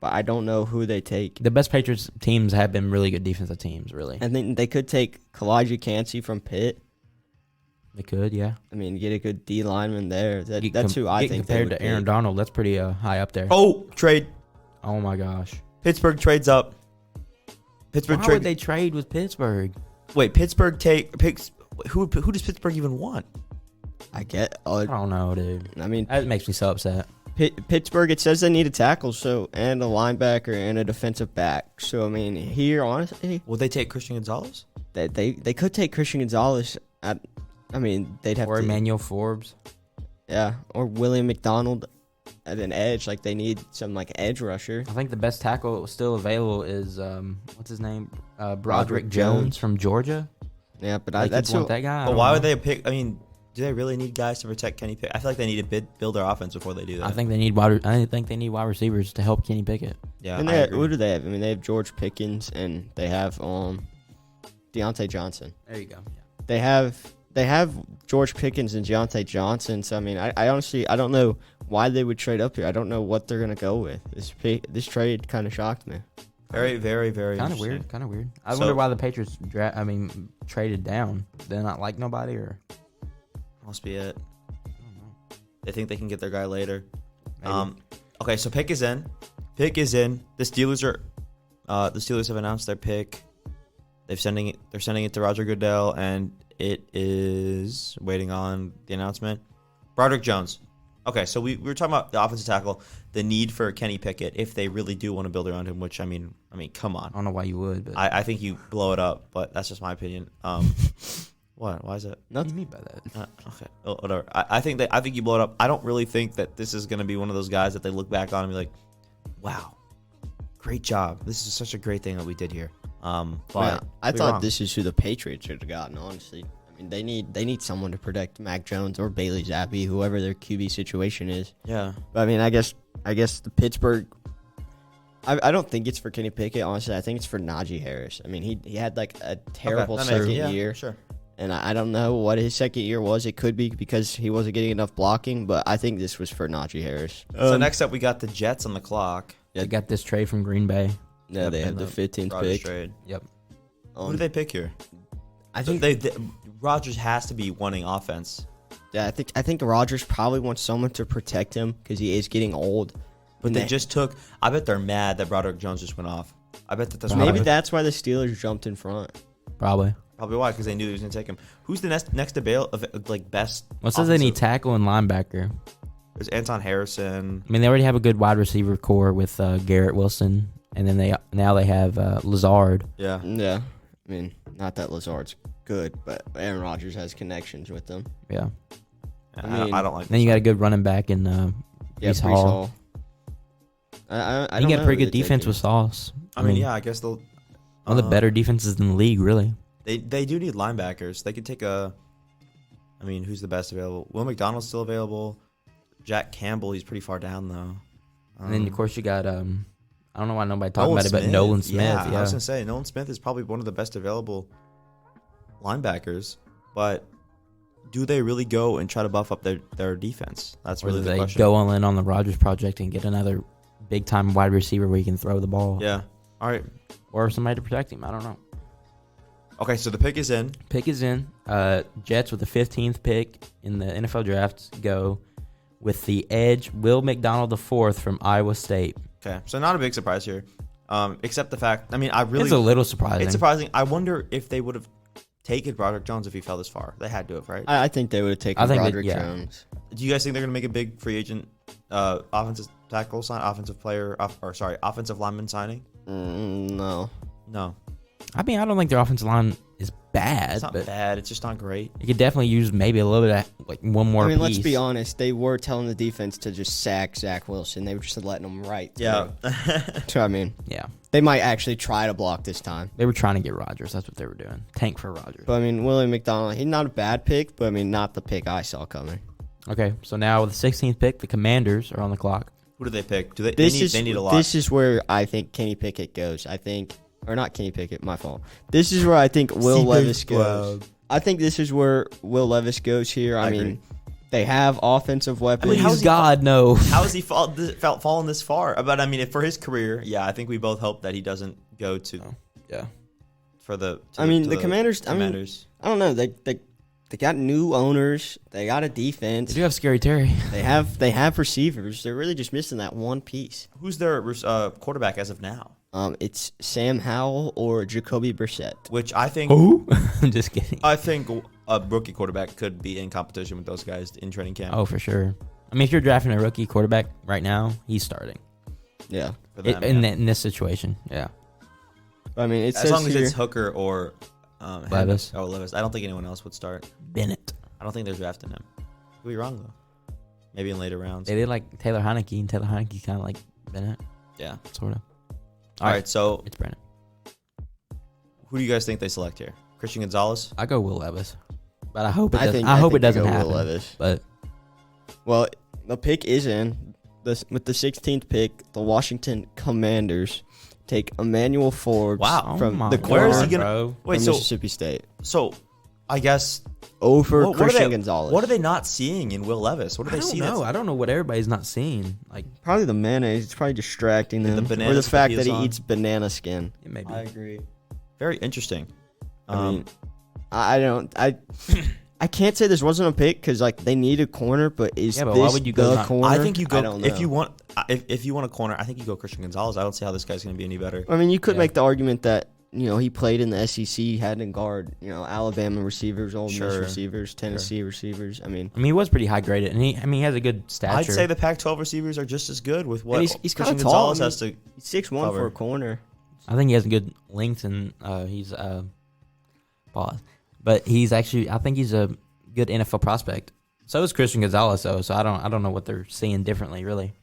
but I don't know who they take. The best Patriots teams have been really good defensive teams, really. I think they could take Kalijah Cansey from Pitt. They could, yeah. I mean, get a good D lineman there. That's who I think compared to Aaron Donald. That's pretty high up there. Oh, trade. Oh my gosh. Pittsburgh trades up. Why would they trade with Pittsburgh? Wait, Pittsburgh picks. Who does Pittsburgh even want? I don't know, dude. I mean, that makes me so upset. Pittsburgh, it says they need a tackle, and a linebacker and a defensive back. So I mean, here honestly, will they take Christian Gonzalez? They could take Christian Gonzalez they'd have or Emmanuel Forbes. Yeah, or William McDonald at an edge. Like they need some edge rusher. I think the best tackle still available is what's his name? Broderick Jones from Georgia. Yeah, but that's want that guy. But why would they pick? I mean, Do they really need guys to protect Kenny Pickett? I feel like they need to build their offense before they do that. I think they need wide receivers to help Kenny Pickett. Yeah. And what do they have? I mean, they have George Pickens and they have Deontay Johnson. There you go. Yeah. They have George Pickens and Deontay Johnson. So I mean, I honestly don't know why they would trade up here. I don't know what they're gonna go with. This trade kind of shocked me. Very, very, very Kind of weird. I wonder why the Patriots traded down. They not like nobody, or must be it. I don't know. They think they can get their guy later. Maybe. Okay, so pick is in. The Steelers have announced their pick. They're sending it to Roger Goodell, and it is waiting on the announcement. Broderick Jones. Okay, so we were talking about the offensive tackle, the need for Kenny Pickett if they really do want to build around him. Which I mean, come on. I don't know why you would, but I think you blow it up, but that's just my opinion. What? Why is it? what do you mean by that? Okay, whatever. I think you blow it up. I don't really think that this is going to be one of those guys that they look back on and be like, "Wow, great job. This is such a great thing that we did here." But I thought this is who the Patriots should have gotten. Honestly, I mean, they need someone to protect Mac Jones or Bailey Zappi, whoever their QB situation is. Yeah. But I mean, I guess the Pittsburgh. I don't think it's for Kenny Pickett. Honestly, I think it's for Najee Harris. I mean, he had like a terrible second year. Sure. And I don't know what his second year was. It could be because he wasn't getting enough blocking, but I think this was for Najee Harris. So next up, we got the Jets on the clock. They got this trade from Green Bay. Yeah, they have the 15th pick. Trade. Yep. Who do they pick here? I think Rodgers has to be wanting offense. Yeah, I think Rodgers probably wants someone to protect him because he is getting old. But they just took. I bet they're mad that Broderick Jones just went off. I bet that's maybe that's why the Steelers jumped in front. Probably why, because they knew he was going to take him. Who's the next best? Well, it says they need tackle and linebacker. There's Anton Harrison. I mean, they already have a good wide receiver core with Garrett Wilson, and then they have Lazard. Yeah. Yeah. I mean, not that Lazard's good, but Aaron Rodgers has connections with them. Yeah. I don't like. Then you got a good running back in Breece Hall. I you get a pretty good defense with Sauce. I mean, yeah, I guess they'll. One of the better defenses in the league, really. They do need linebackers. They could take I mean, who's the best available? Will McDonald's still available? Jack Campbell, he's pretty far down though. And then of course you got I don't know why nobody talking about it, but Nolan Smith. Yeah, I was gonna say Nolan Smith is probably one of the best available linebackers, but do they really go and try to buff up their defense? That's really the question. They go all in on the Rodgers project and get another big time wide receiver where he can throw the ball. Yeah. All right. Or somebody to protect him. I don't know. Okay, so the pick is in. Jets with the 15th pick in the NFL draft go with the edge Will McDonald IV from Iowa State. Okay, so not a big surprise here, except the fact. I mean, it's a little surprising. It's surprising. I wonder if they would have taken Broderick Jones if he fell this far. They had to have, right? I think they would have taken Broderick Jones. Do you guys think they're going to make a big free agent offensive tackle sign, offensive lineman signing? No. I mean, I don't think their offensive line is bad. It's not bad. It's just not great. You could definitely use maybe a little bit of one more piece. Let's be honest. They were telling the defense to just sack Zach Wilson. They were just letting them right through. Yeah. So, I mean, yeah. They might actually try to block this time. They were trying to get Rodgers. That's what they were doing. Tank for Rodgers. But, I mean, William McDonald, he's not a bad pick, but, I mean, not the pick I saw coming. Okay, so now with the 16th pick, the Commanders are on the clock. Who do they pick? They need a lot. This is where I think Kenny Pickett goes. Or not Kenny Pickett, my fault. This is where I think Will Levis goes. I think this is where Will Levis goes here. I mean, they have offensive weapons. Please, God, no. How has he fallen this far? But, I mean, for his career, yeah, I think we both hope that he doesn't go to. Yeah. The Commanders. I don't know. They got new owners. They got a defense. They do have Scary Terry. They have receivers. They're really just missing that one piece. Who's their quarterback as of now? It's Sam Howell or Jacoby Brissett. Which I think. Who? I'm just kidding. I think a rookie quarterback could be in competition with those guys in training camp. Oh, for sure. I mean, if you're drafting a rookie quarterback right now, he's starting. Yeah. In this situation, yeah. I mean, as long as it's Hooker or Levis. Levis. I don't think anyone else would start. Bennett. I don't think they're drafting him. Could be wrong, though. Maybe in later rounds. They did like Taylor Heineke, and Taylor Heineke kind of like Bennett. Yeah. Sort of. All right, so it's Bennett. Who do you guys think they select here? Christian Gonzalez? I go Will Levis. But I hope it doesn't. I hope it think they doesn't go Will happen. Levis. But Well, the pick is in. With the 16th pick, the Washington Commanders take Emmanuel Forbes Wow. from Oh the my Where is corner he gonna? bro. Wait, from so Mississippi State I guess over what are Christian they- Gonzalez. What are they not seeing in Will Levis? What do I they don't see? know. I don't know what everybody's not seeing. Like Probably the mayonnaise. It's probably distracting The them. Or bananas the that fact he that is he on. eats banana skin. it may be. I agree. Very interesting. I mean, I can't say this wasn't a pick because like they need a corner, but is Yeah, but this why would you go the not- corner? I think you go don't if know. you want if you want a corner. I think you go Christian Gonzalez. I don't see how this guy's going to be any better. I mean, you could Yeah. make the argument that he played in the SEC, had to guard Alabama receivers, Ole Miss Sure. receivers, Tennessee receivers. I mean, He was pretty high graded, and he has a good stature. I'd say the Pac-12 receivers are just as good with what And he's Christian kinda tall. Gonzalez has to. he's 6'1" Cover. for a corner. I think he has a good length, and he's pause. But he's actually, I think he's a good NFL prospect. So is Christian Gonzalez, though. So I don't know what they're seeing differently, really.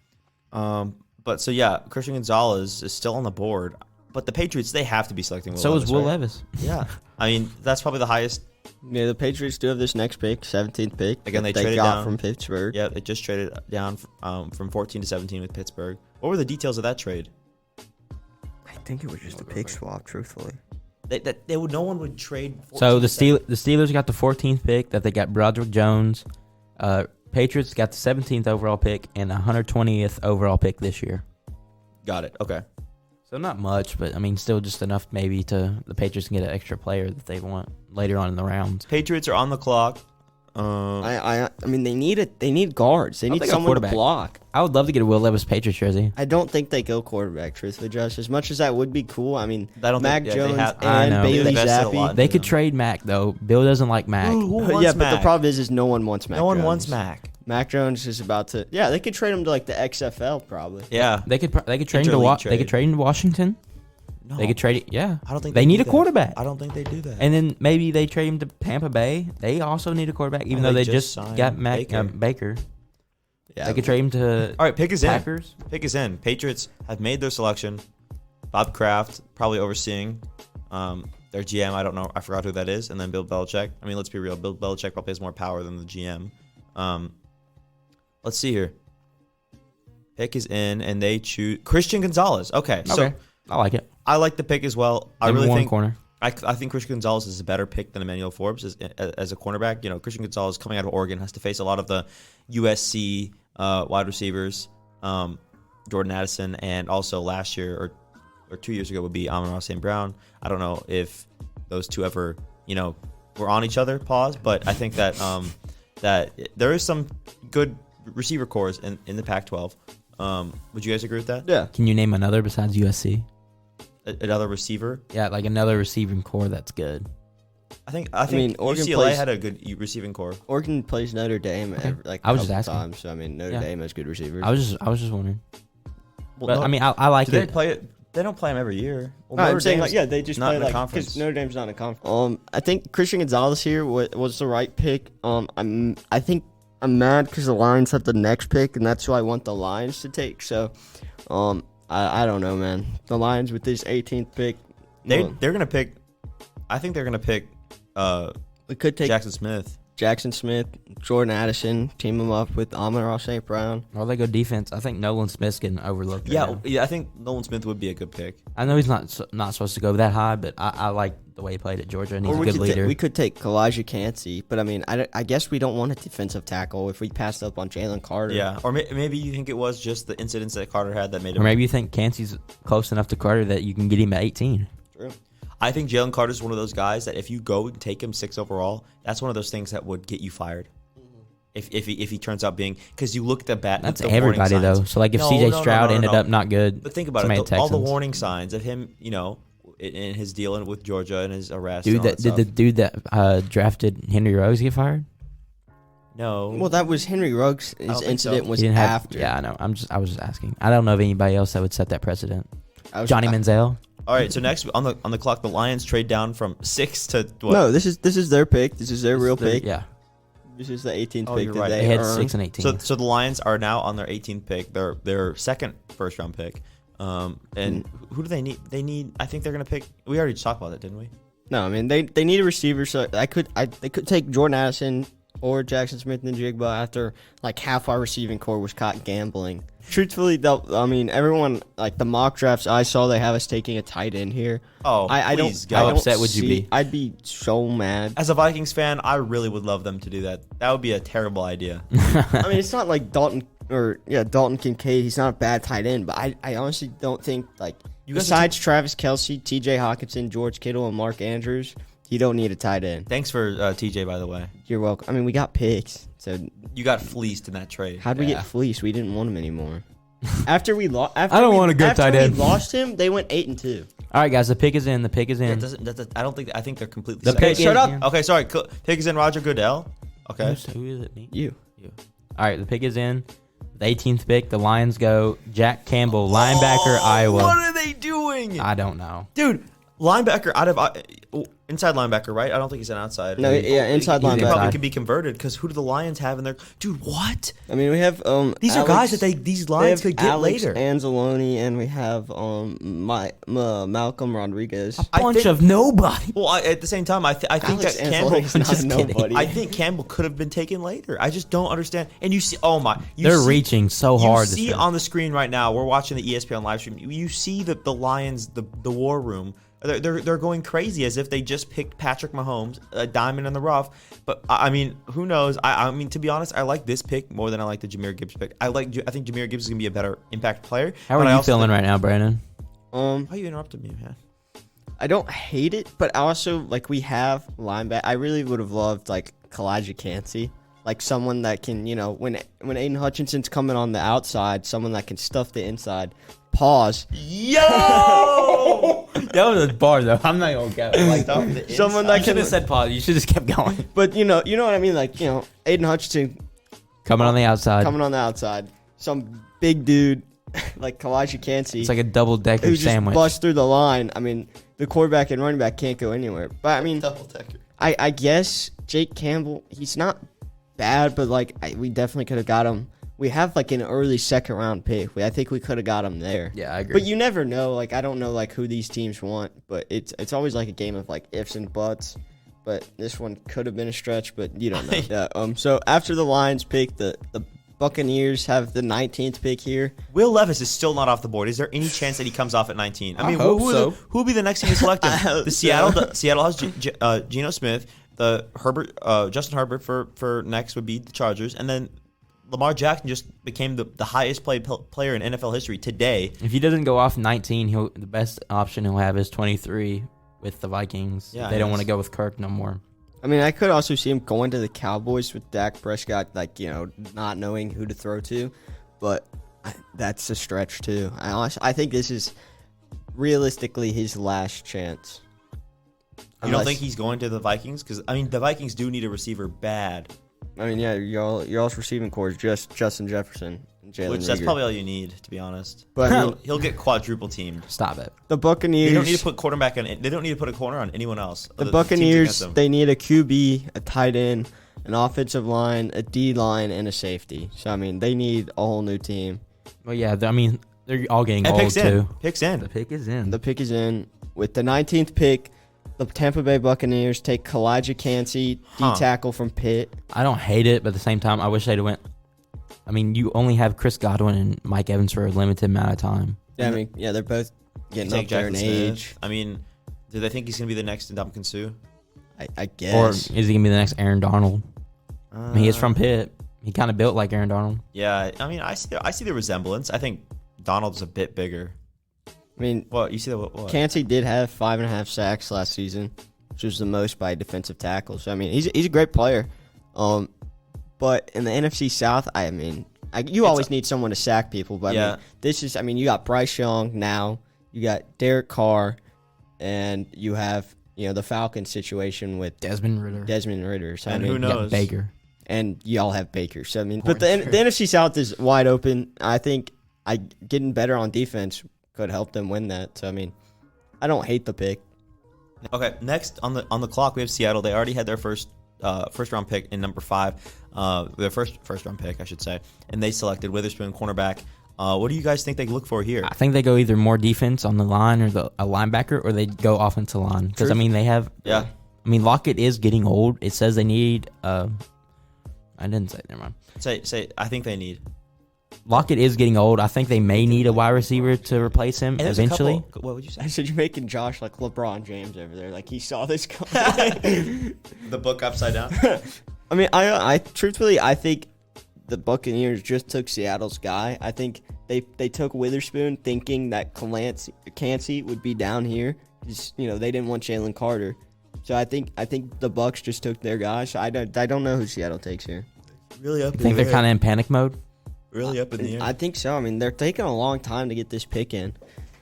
But so yeah, Christian Gonzalez is still on the board, but the Patriots they have to be selecting Will So Levis, is Will right? Levis. Yeah, I mean that's probably the highest. Yeah, the Patriots do have this next pick, 17th pick. Again, that they traded got down from Pittsburgh. Yeah, they just traded down from 14 to 17 with Pittsburgh. What were the details of that trade? I think it was just a pick swap, truthfully. No one would trade. 14 So to 17. the Steelers got the 14th pick. That they got Broderick Jones. Patriots got the 17th overall pick and the 120th overall pick this year. Got it. Okay. So not much, but I mean, still just enough maybe to the Patriots can get an extra player that they want later on in the rounds. Patriots are on the clock. I mean, they need guards. They I'll need take a someone to quarterback. block. I would love to get a Will Levis Patriots jersey. I don't think they go quarterback, truthfully, Josh. As much as that would be cool, I mean, I don't Mac think- yeah, they Jones have- I know. and Bailey They invested a lot Zappi. in They could them. trade Mac though. Bill doesn't like Mac. Who wants Yeah, but Mac? the problem is no one wants Mac No one Jones. wants Mac. Mac Jones is about to. Yeah, they could trade him to like the XFL probably. Yeah. They could trade him to Interleague They could trade. trade him to Washington. No. They could trade it. Yeah, I don't think they need do a that. quarterback. I don't think they do that. And then maybe they trade him to Tampa Bay. They also need a quarterback, even Oh, though they they just just signed got Mac Baker. Baker. Yeah, They could trade him to All right, pick is in. Packers. Pick is in. Patriots have made their selection. Bob Kraft probably overseeing their GM. I don't know. I forgot who that is. And then Bill Belichick. I mean, let's be real. Bill Belichick probably has more power than the GM. Let's see here. Pick is in, and they choose Christian Gonzalez. Okay, so Okay, I like it. I like the pick as well. I Number really one think corner. I think Christian Gonzalez is a better pick than Emmanuel Forbes as a cornerback. You know, Christian Gonzalez coming out of Oregon has to face a lot of the USC wide receivers, Jordan Addison, and also last year or 2 years ago would be Amon-Ra St. Brown. I don't know if those two ever, were on each other, but I think that that there is some good receiver cores in the Pac-12. Would you guys agree with that? Yeah. Can you name another besides USC? Another receiver? Yeah, like another receiving core that's good. I think mean, Oregon UCLA plays- had a good receiving core. Oregon plays Notre Dame Okay. I was just asking. times. So I mean, Notre Yeah. Dame has good receivers. I was just wondering. Well, But no- I mean, I like do they it. play it? They don't play them every year. Well, No, I'm Notre saying Dame's they just not play in the like conference. because Notre Dame's not in a conference. I think Christian Gonzalez here was the right pick. I think I'm mad because the Lions have the next pick, and that's who I want the Lions to take. So, I don't know, man. The Lions with this 18th pick, They're gonna pick. I think they're gonna pick we could take Jackson Smith. Jordan Addison, team him up with Amon-Ra St. Brown. Or they go defense. I think Nolan Smith's getting overlooked. right Yeah, now. yeah. I think Nolan Smith would be a good pick. I know he's not supposed to go that high, but I like the way he played at Georgia, and he's Or a good leader. we could take Elijah Cansey, but I mean, I guess we don't want a defensive tackle if we passed up on Jalen Carter. Yeah, or maybe you think it was just the incidents that Carter had that made Or him. maybe you think Cansey's close enough to Carter that you can get him at 18. True. I think Jalen Carter is one of those guys that if you go and take him 6 overall, that's one of those things that would get you fired. If he turns out being, because you look at the bat. That's the warning everybody signs. though. So like if No, CJ no, Stroud no, ended no. up not good, But think about somebody it. at All the Texans. warning signs of him, in his deal with Georgia and his arrest. Dude, and all that did the stuff. dude that drafted Henry Ruggs get fired? No. Well, that was Henry Ruggs. don't His think incident so. was He didn't have. after. Yeah, I know. I was just asking. I don't know of anybody else that would set that precedent. Johnny Manziel. All right. So next on the clock, the Lions trade down from 6 to what? No, this is their pick. This is their real pick. Yeah, This is the 18th Oh, pick you're that right. they they had earned. 6 and 18. So the Lions are now on their 18th pick, their second first round pick. And who do they need? They need. I think they're gonna pick. We already talked about that, didn't we? No, I mean they need a receiver. So they could take Jordan Addison or Jackson Smith and Jigba after like half our receiving core was caught gambling. Truthfully, I mean everyone like the mock drafts I saw they have us taking a tight end here. Oh, I please, don't. God. How upset would you be? I'd be so mad. As a Vikings fan, I really would love them to do that. That would be a terrible idea. I mean, it's not like Dalton Kincaid. He's not a bad tight end, but I honestly don't think like besides Travis Kelce, T.J. Hawkinson, George Kittle, and Mark Andrews, you don't need a tight end. Thanks for TJ, by the way. You're welcome. I mean, we got picks, so You got fleeced in that trade. how'd we get fleeced? We didn't want him anymore. After we lost, I don't want a good tight end. We lost him. They went 8-2. All right, guys, the pick is in. The pick is in. I don't think. I think they're completely. The set. pick shut is up. in. Okay, sorry. Pick is in. Roger Goodell. Okay. Who is it? Me? You. All right, the pick is in. The 18th pick, the Lions go Jack Campbell, linebacker, Iowa. What are they doing? I don't know. Dude, linebacker out of inside linebacker, right? I don't think he's an outside. No, yeah, inside He linebacker. probably could be converted because who do the Lions have in their? Dude, what? I mean, we have These are guys that these Lions could get Alex later. Anzalone, and we have Malcolm Rodriguez. A bunch of nobody. Well, at the same time, I think Alex that Campbell. Anzalone's not just a kidding. nobody. I think Campbell could have been taken later. I just don't understand. And you see, They're reaching so hard. You see on the screen right now. We're watching the ESPN live stream. You see that the Lions, the war room. They're going crazy as if they just picked Patrick Mahomes, a diamond in the rough. But I mean, who knows? I mean, to be honest, I like this pick more than I like the Jahmyr Gibbs pick. I think Jahmyr Gibbs is gonna be a better impact player. How are you feeling right now, Brandon? Why you interrupted me, man? I don't hate it, but I also like we have linebacker. I really would have loved like Kalijah Cansey, like someone that can, when Aiden Hutchinson's coming on the outside, someone that can stuff the inside. Pause. Yo! That was a bar, though. I'm not gonna go. Like, someone that you should can have said pause. You should have just kept going. But you know what I mean. Like Aiden Hutchinson Coming on the outside. coming on the outside, some big dude like Kalijah Cansey. It's like a double decker who just sandwich. busts through the line. I mean, the quarterback and running back can't go anywhere. But I mean, Double-decker. I guess Jake Campbell, he's not bad, but like we definitely could have got him. We have like an early second round pick. I think we could have got him there. Yeah, I agree. But you never know. Like I don't know like who these teams want, but it's always like a game of like ifs and buts. But this one could have been a stretch, but you don't know. Yeah. So after the Lions pick, the Buccaneers have the 19th pick here. Will Levis is still not off the board. Is there any chance that he comes off at 19? I mean, hope who so. will be the next team to select him? Seattle has Geno Smith. The Justin Herbert for next would be the Chargers, and then Lamar Jackson just became the highest played player in NFL history today. If he doesn't go off 19, the best option he'll have is 23 with the Vikings. Yeah, they don't want to go with Kirk no more. I mean, I could also see him going to the Cowboys with Dak Prescott, like, not knowing who to throw to. But that's a stretch, too. I think this is realistically his last chance. You don't think he's going to the Vikings? Because, I mean, the Vikings do need a receiver bad. I mean, yeah, y'all's receiving core is just Justin Jefferson and Jalen Which that's Reagor. probably all you need, to be honest. But I mean, he'll get quadruple teamed. Stop it. the Buccaneers. They don't need to put quarterback on. They don't need to put a corner on anyone else. The teams Buccaneers, against them. they need a QB, a tight end, an offensive line, a D line, and a safety. So I mean, they need a whole new team. Well, yeah, I mean, they're all getting And old, picks in. too. Picks in. The pick is in. The pick is in with the 19th pick. The Tampa Bay Buccaneers take Kalijah Cansey, D tackle from Pitt. I don't hate it, but at the same time, I wish they'd went. I mean, you only have Chris Godwin and Mike Evans for a limited amount of time. Yeah, I mean, yeah, they're both getting up there in age. I mean, do they think he's going to be the next Ndamukong Suh? I guess. Or is he going to be the next Aaron Donald? I mean, he's from Pitt. He kind of built like Aaron Donald. Yeah, I mean, I see the resemblance. I think Donald's a bit bigger. I mean, What you see the what? Cansey did have 5.5 sacks last season, which was the most by a defensive tackle. So I mean, he's a great player. But in the NFC South, I mean, you always need someone to sack people. But I mean, this is, I mean, you got Bryce Young now, you got Derek Carr, and you have the Falcons situation with Desmond Ritter. So, And I mean, who knows? Baker. and y'all have Baker. So I mean, but the NFC South is wide open. I think getting better on defense could help them win that. So I mean, I don't hate the pick. Okay, next on the clock we have Seattle. They already had their first round pick in number 5, their first round pick, I should say, and they selected Witherspoon, cornerback. What do you guys think they look for here? I think they go either more defense on the line or a linebacker, or they go offensive line. Because, I mean, they have... Yeah. I mean, Lockett is getting old. It says they need... I didn't say it. Never mind. Say. I think they need... Lockett is getting old. I think they may need a wide receiver to replace him eventually. What would you say? I said you're making Josh like LeBron James over there. Like he saw this coming. The book upside down? I mean, I truthfully, I think the Buccaneers just took Seattle's guy. I think they took Witherspoon thinking that Cansey would be down here. Just, they didn't want Jalen Carter. So I think the Bucs just took their guy. So I don't know who Seattle takes here. Really up in I think they're kind of in panic mode. Really up in the air. I think so. I mean, they're taking a long time to get this pick in.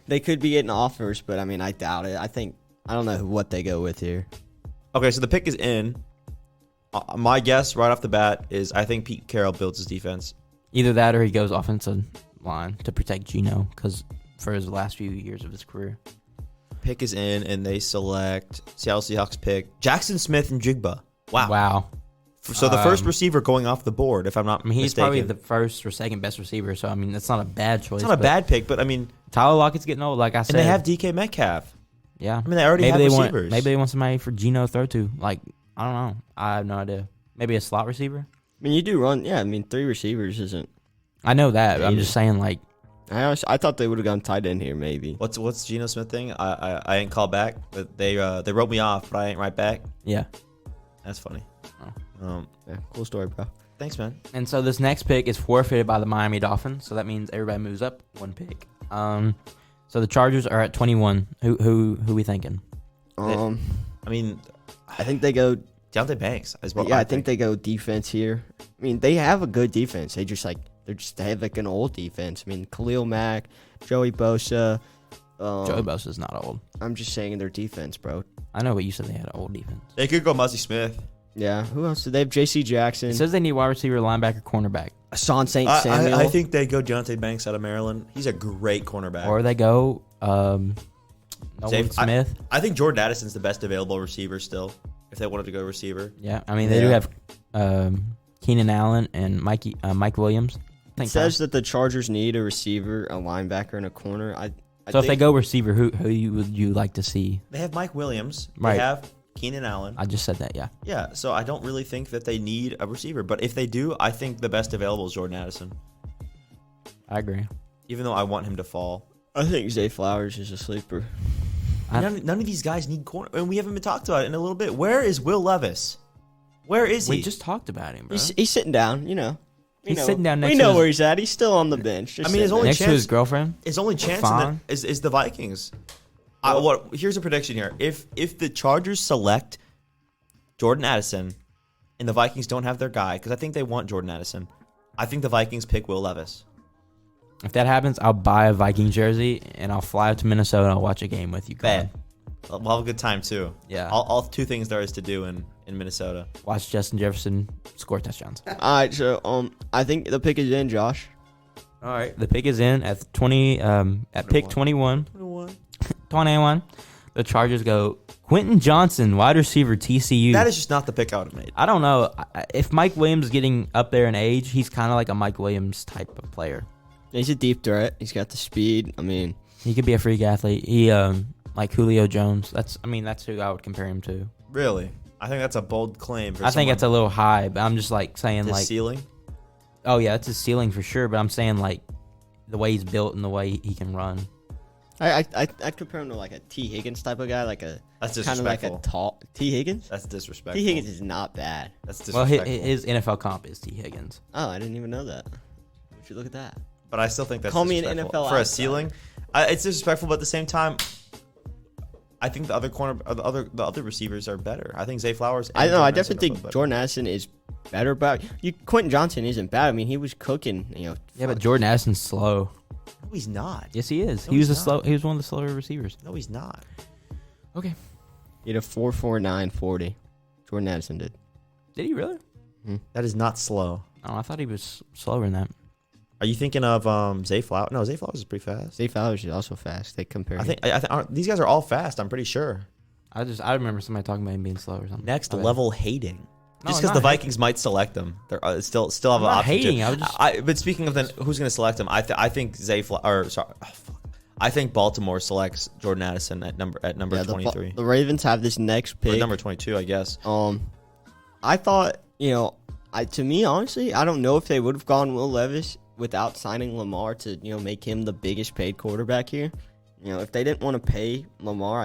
They could be getting offers, but I mean, I doubt it. I don't know what they go with here. Okay, so the pick is in. My guess right off the bat is I think Pete Carroll builds his defense. Either that or he goes offensive line to protect Geno because for his last few years of his career. Pick is in, and they select Seattle Seahawks pick Jackson Smith and Jigba. Wow. So the first receiver going off the board, if I'm not he's mistaken. probably the first or second best receiver, so, I mean, that's not a bad choice. It's not a bad pick, but, I mean... Tyler Lockett's getting old, like I said. And they have DK Metcalf. Yeah. I mean, they already have receivers. Maybe they want somebody for Geno to throw to. Like, I don't know. I have no idea. Maybe a slot receiver? I mean, you do run... Yeah, I mean, 3 receivers isn't... I know that. I'm just saying, like... I thought they would have gone tight end here, maybe. What's Geno Smith thing? I ain't called back, but they wrote me off, but I ain't right back. Yeah. That's funny. Yeah, cool story, bro. Thanks, man. And so this next pick is forfeited by the Miami Dolphins, so that means everybody moves up 1 pick. So the Chargers are at 21. Who we thinking? I mean, I think they go... Deontay Banks as well. Yeah, I think they go defense here. I mean, they have a good defense. They have like an old defense. I mean, Khalil Mack, Joey Bosa. Joey Bosa's not old. I'm just saying their defense, bro. I know, but you said they had an old defense. They could go Muzzy Smith. Yeah. Who else? They have J.C. Jackson. It says they need wide receiver, linebacker, cornerback. Son St. Samuel. I think they go Deontay Banks out of Maryland. He's a great cornerback. Or they go Nolan Smith. I think Jordan Addison's the best available receiver still, if they wanted to go receiver. Yeah, I mean, they do have Keenan Allen and Mike Williams. It says that the Chargers need a receiver, a linebacker, and a corner. So if they go receiver, who would you like to see? They have Mike Williams. Right. They have Keenan Allen. I just said that, yeah. Yeah, so I don't really think that they need a receiver. But if they do, I think the best available is Jordan Addison. I agree. Even though I want him to fall. I think Zay Flowers is a sleeper. None of these guys need corner. And we haven't been talked about it in a little bit. Where is Will Levis? Where is he? We just talked about him, bro. He's sitting down, He's sitting down next we to know where he's at. He's still on the bench. I mean, his only next chance, to his girlfriend. His only chance is the Vikings. Here's a prediction here. If the Chargers select Jordan Addison and the Vikings don't have their guy, because I think they want Jordan Addison, I think the Vikings pick Will Levis. If that happens, I'll buy a Viking jersey and I'll fly out to Minnesota and I'll watch a game with you. Bad. We'll have a good time too. Yeah. All 2 things there is to do in Minnesota. Watch Justin Jefferson score touchdowns. All right, so I think the pick is in, Josh. All right, the pick is in at 20. At pick 21. 21. The Chargers go Quentin Johnson, wide receiver, TCU. That is just not the pick I would have made. I don't know if Mike Williams is getting up there in age. He's kind of like a Mike Williams type of player. He's a deep threat. He's got the speed. I mean, he could be a freak athlete. He like Julio Jones. That's who I would compare him to. Really? I think that's a bold claim. I think it's a little high, but I'm just like saying his like ceiling. Oh yeah, it's his ceiling for sure. But I'm saying like the way he's built and the way he can run. I'd compare him to like a T. Higgins type of guy, that's kind of like a tall T. Higgins. That's disrespectful. T. Higgins is not bad. That's disrespectful. Well, his NFL comp is T. Higgins. Oh, I didn't even know that. We should look at that. But I still think that's call me an disrespectful. NFL for a outside. ceiling. It's disrespectful, but at the same time, I think the other receivers are better. I think Zay Flowers. I know. I definitely think Jordan Addison is better, but Quentin Johnson isn't bad. I mean, he was cooking. Yeah, but Jordan Addison's slow. No, he's not. Yes, he is. No, he was He was one of the slower receivers. No, he's not. Okay. He had a 4.49 40. Jordan Addison did. Did he really? Mm-hmm. That is not slow. Oh, I thought he was slower than that. Are you thinking of Zay Flowers? No, Zay Flowers is pretty fast. Zay Flowers is also fast. They compare. I think these guys are all fast. I'm pretty sure. I remember somebody talking about him being slow or something. Next level hating. Just because the Vikings might select him, they're still have an option. Hating. But speaking of who's going to select him, I think I think Baltimore selects Jordan Addison at number 23. The Ravens have this next pick. Or number 22, I guess. I thought, to me, honestly, I don't know if they would have gone Will Levis without signing Lamar to, make him the biggest paid quarterback here. If they didn't want to pay Lamar,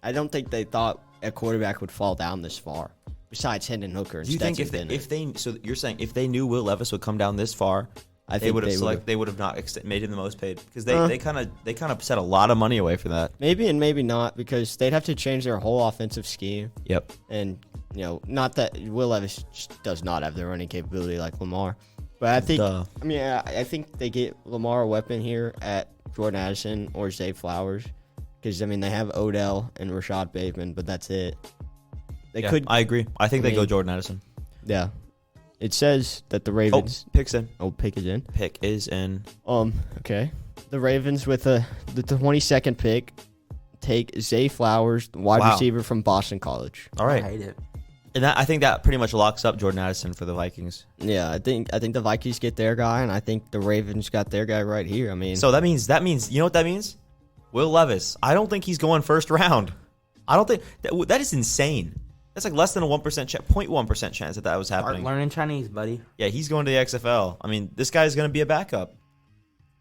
I don't think they thought a quarterback would fall down this far. Besides Hendon Hooker. Do you think so you're saying if they knew Will Levis would come down this far, they would have not made him the most paid, because they kind of set a lot of money away for that. Maybe and maybe not, because they'd have to change their whole offensive scheme. Yep. And not that Will Levis just does not have the running capability like Lamar, but I think I think they get Lamar a weapon here at Jordan Addison or Zay Flowers, because they have Odell and Rashad Bateman, but that's it. I agree. I think they go Jordan Addison. Yeah. It says that the Ravens... pick's in. Pick is in? Pick is in. Okay. The Ravens with the 22nd pick take Zay Flowers, wide receiver from Boston College. All right. I hate it. And I think that pretty much locks up Jordan Addison for the Vikings. Yeah, I think the Vikings get their guy, and I think the Ravens got their guy right here. So that means you know what that means? Will Levis. I don't think he's going first round. I don't think that is insane. That's like less than a 1%, 0.1% chance that was happening. Start learning Chinese, buddy. Yeah, he's going to the XFL. This guy's going to be a backup.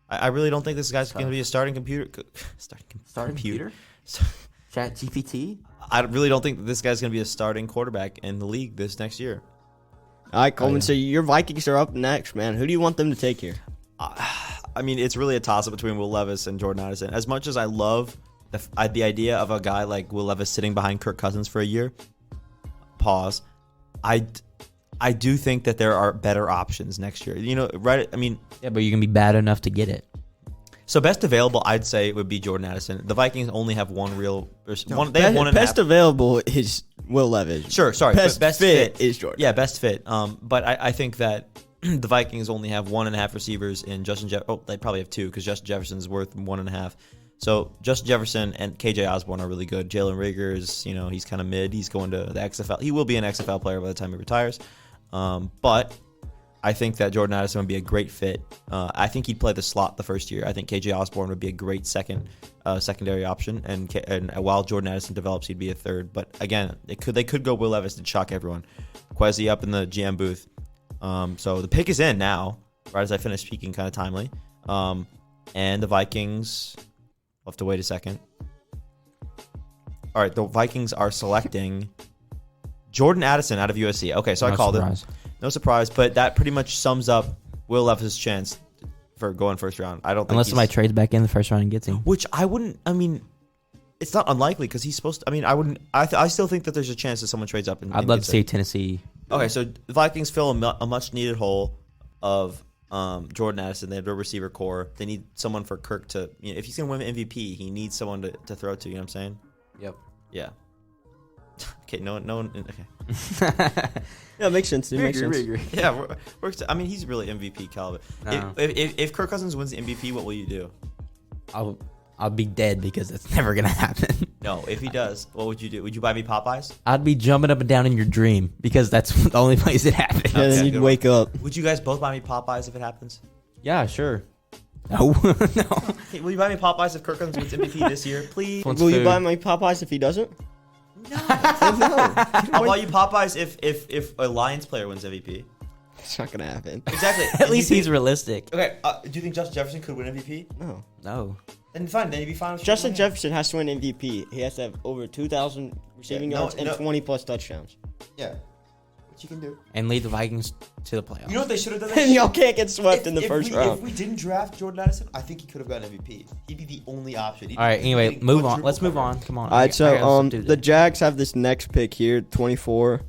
I really don't think this guy's going to be a starting computer. Starting computer? Chat GPT? I really don't think that this guy's going to be a starting quarterback in the league this next year. All right, Coleman, so your Vikings are up next, man. Who do you want them to take here? It's really a toss-up between Will Levis and Jordan Addison. As much as I love the idea of a guy like Will Levis sitting behind Kirk Cousins for a year, pause. I do think that there are better options next year. Right? Yeah, but you're gonna be bad enough to get it. So best available, I'd say, would be Jordan Addison. The Vikings only have one real. Best available is Will Levis. Sure, sorry. Best fit is Jordan. Yeah, best fit. But I think that the Vikings only have 1.5 receivers in Justin Jefferson. Oh, they probably have 2, because Justin Jefferson's worth 1.5. So Justin Jefferson and KJ Osborne are really good. Jalen Reagor is, he's kind of mid. He's going to the XFL. He will be an XFL player by the time he retires. But I think that Jordan Addison would be a great fit. I think he'd play the slot the first year. I think KJ Osborne would be a great secondary option. And while Jordan Addison develops, he'd be a third. But again, they could go Will Levis to shock everyone. Kwesi up in the GM booth. So the pick is in now, right as I finish speaking, kind of timely. And the Vikings... We'll have to wait a second. All right, the Vikings are selecting Jordan Addison out of USC. Okay, so I called it. No surprise, but that pretty much sums up Will Levis' chance for going first round. I don't think unless somebody trades back in the first round and gets him. Which I wouldn't. It's not unlikely, because he's supposed to. I wouldn't. I still think that there's a chance that someone trades up. I'd love to see Tennessee. Okay, so the Vikings fill a much needed hole of Jordan Addison. They have a receiver core. They need someone for Kirk to, if he's gonna win MVP, he needs someone to throw to. You know what I'm saying? Yep. Yeah. Okay. No one. Okay. Yeah, it makes sense. It makes sense. Yeah. He's really MVP caliber. No. If Kirk Cousins wins the MVP, what will you do? I'll be dead, because it's never gonna happen. No, if he does, what would you do? Would you buy me Popeyes? I'd be jumping up and down in your dream, because that's the only place it happens. Yeah, then you'd wake up. Would you guys both buy me Popeyes if it happens? Yeah, sure. No, no. Hey, will you buy me Popeyes if Kirk Cousins wins MVP this year, please? Will you buy me Popeyes if he doesn't? No. I'll buy you Popeyes if a Lions player wins MVP. It's not gonna happen. Exactly. At least he's realistic. Okay. Do you think Justin Jefferson could win MVP? No. Then fine. Then you'd be fine with Justin Jefferson has to win MVP. He has to have over 2,000 receiving yards and 20 plus touchdowns. Yeah. What you can do. And lead the Vikings to the playoffs. You know what they should have done? And y'all can't get swept in the first round. If we didn't draft Jordan Addison, I think he could have gotten MVP. He'd be the only option. All right. Anyway, move on. Let's move on. Come on. All right. So the Jags have this next pick here, 24.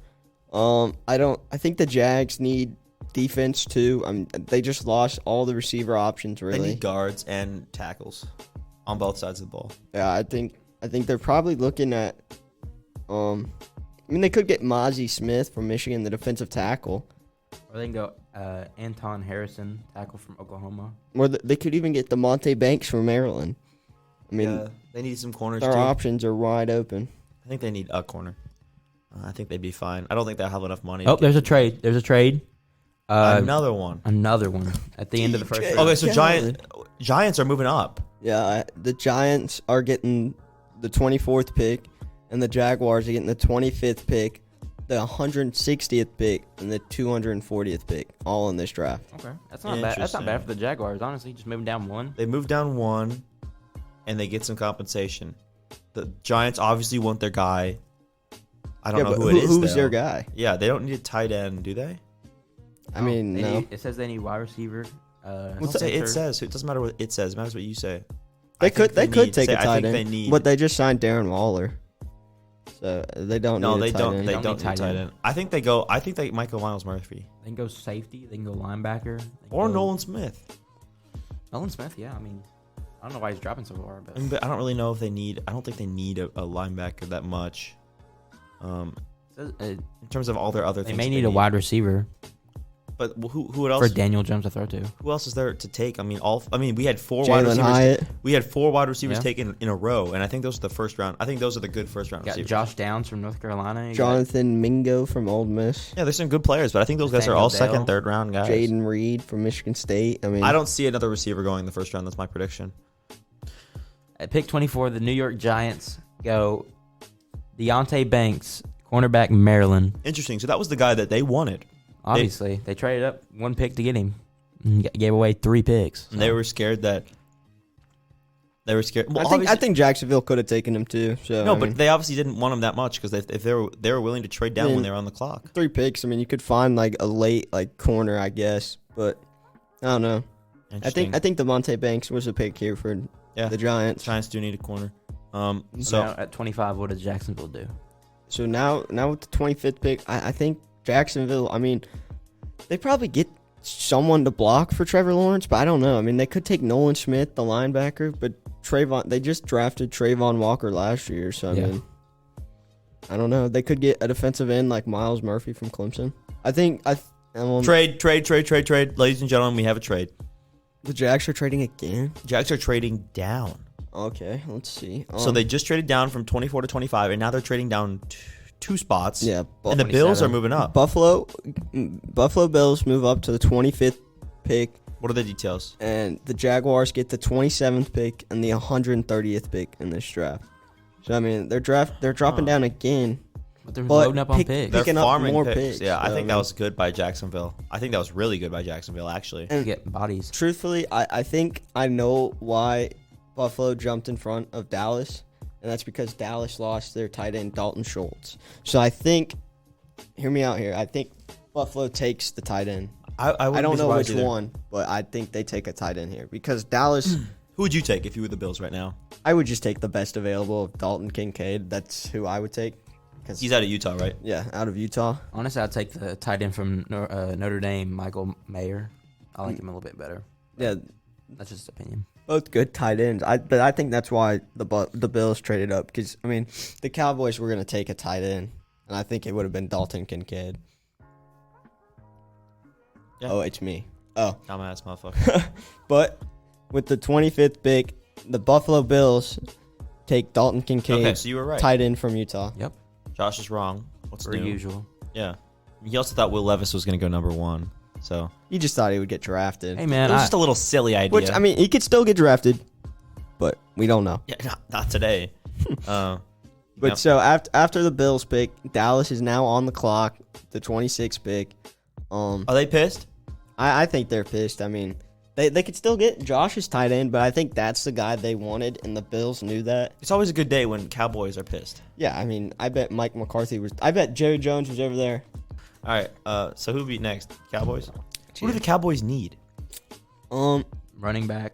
I think the Jags need defense too. They just lost all the receiver options. Really, they need guards and tackles on both sides of the ball. Yeah, I think they're probably looking at. They could get Mozzie Smith from Michigan, the defensive tackle. Or they can go Anton Harrison, tackle from Oklahoma. Or they could even get DeMonte Banks from Maryland. They need some corners. Their options are wide open. I think they need a corner. I think they'd be fine. I don't think they'll have enough money. Oh, there's a trade. Another one. Another one at the end of the first round. Okay, so Giants are moving up. Yeah, the Giants are getting the 24th pick, and the Jaguars are getting the 25th pick, the 160th pick, and the 240th pick, all in this draft. Okay, that's not bad. That's not bad for the Jaguars, honestly. Just moving down one. They move down one, and they get some compensation. The Giants obviously want their guy. I don't know who it is. Who's their guy? Yeah, they don't need a tight end, do they? I mean, no. It says they need wide receiver. It says. It doesn't matter what it says. It matters what you say. They could take a tight end, but they just signed Darren Waller, so they don't. No, need they don't. End. They don't need tight end. I think they go. I think they might go Miles Murphy. They can go safety. They can go linebacker. Or Nolan Smith. Nolan Smith, yeah. I mean, I don't know why he's dropping so far, but I don't really know if they need. I don't think they need a linebacker that much. In terms of all their other things, they may need a wide receiver. But who else? For Daniel Jones to throw to. Who else is there to take? I mean, we had four Jalen wide receivers. Hyatt. We had four wide receivers taken in a row, and I think those are the first round. I think those are the good first round receivers. Josh Downs from North Carolina. Jonathan Mingo from Ole Miss. Yeah, there's some good players, but I think those guys are all second, third round guys. Jaden Reed from Michigan State. I mean, I don't see another receiver going in the first round. That's my prediction. At pick 24, the New York Giants go Deontay Banks, cornerback, Maryland. Interesting. So that was the guy that they wanted. Obviously, they traded up one pick to get him. And gave away 3 picks. So. And they were scared that. They were scared. Well, I think Jacksonville could have taken him too. So no, but they obviously didn't want him that much because if they were willing to trade down when they were on the clock. 3 picks. I mean, you could find like a late corner, I guess, but I don't know. I think Demonte Banks was a pick here for the Giants. Giants do need a corner. So now at 25, what does Jacksonville do? So now with the 25th pick, I think Jacksonville, I mean, they probably get someone to block for Trevor Lawrence, but I don't know. I mean, they could take Nolan Smith, the linebacker, but they just drafted Trayvon Walker last year, so I mean, I don't know. They could get a defensive end like Miles Murphy from Clemson. Trade. Ladies and gentlemen, we have a trade. The Jags are trading again? Jags are trading down. Okay, let's see. So they just traded down from 24 to 25, and now they're trading down 2 spots. Yeah, and the Bills are moving up. Buffalo Bills move up to the 25th pick. What are the details? And the Jaguars get the 27th pick and the 130th pick in this draft. So I mean, they're dropping down again. But they're loading up on picks. They're farming more picks. Yeah, I think that was good by Jacksonville. I think that was really good by Jacksonville, actually. And get bodies. Truthfully, I think I know why Buffalo jumped in front of Dallas. And that's because Dallas lost their tight end, Dalton Schultz. So I think, hear me out here, I think Buffalo takes the tight end. I don't know which one, but I think they take a tight end here. Because Dallas... Who would you take if you were the Bills right now? I would just take the best available of Dalton Kincaid. That's who I would take. He's out of Utah, right? Yeah, out of Utah. Honestly, I'd take the tight end from Notre Dame, Michael Mayer. I like him a little bit better. Yeah. That's just opinion. Both good tight ends. But I think that's why the Bills traded up. Because, I mean, the Cowboys were going to take a tight end. And I think it would have been Dalton Kincaid. Yeah. Oh, it's me. Oh. Dumbass motherfucker. But with the 25th pick, the Buffalo Bills take Dalton Kincaid. Okay, so you were right. Tight end from Utah. Yep. Josh is wrong. What's new? Usual. Yeah. He also thought Will Levis was going to go number 1. So he just thought he would get drafted. Hey, man. It was just a little silly idea. Which, I mean, he could still get drafted, but we don't know. Yeah, not today. But so after the Bills pick, Dallas is now on the clock, the 26th pick. Are they pissed? I think they're pissed. I mean, they could still get Josh's tight end, but I think that's the guy they wanted, and the Bills knew that. It's always a good day when Cowboys are pissed. Yeah, I mean, I bet Mike McCarthy was. I bet Jerry Jones was over there. All right, so who beat next? Cowboys? Who do the Cowboys need? Running back,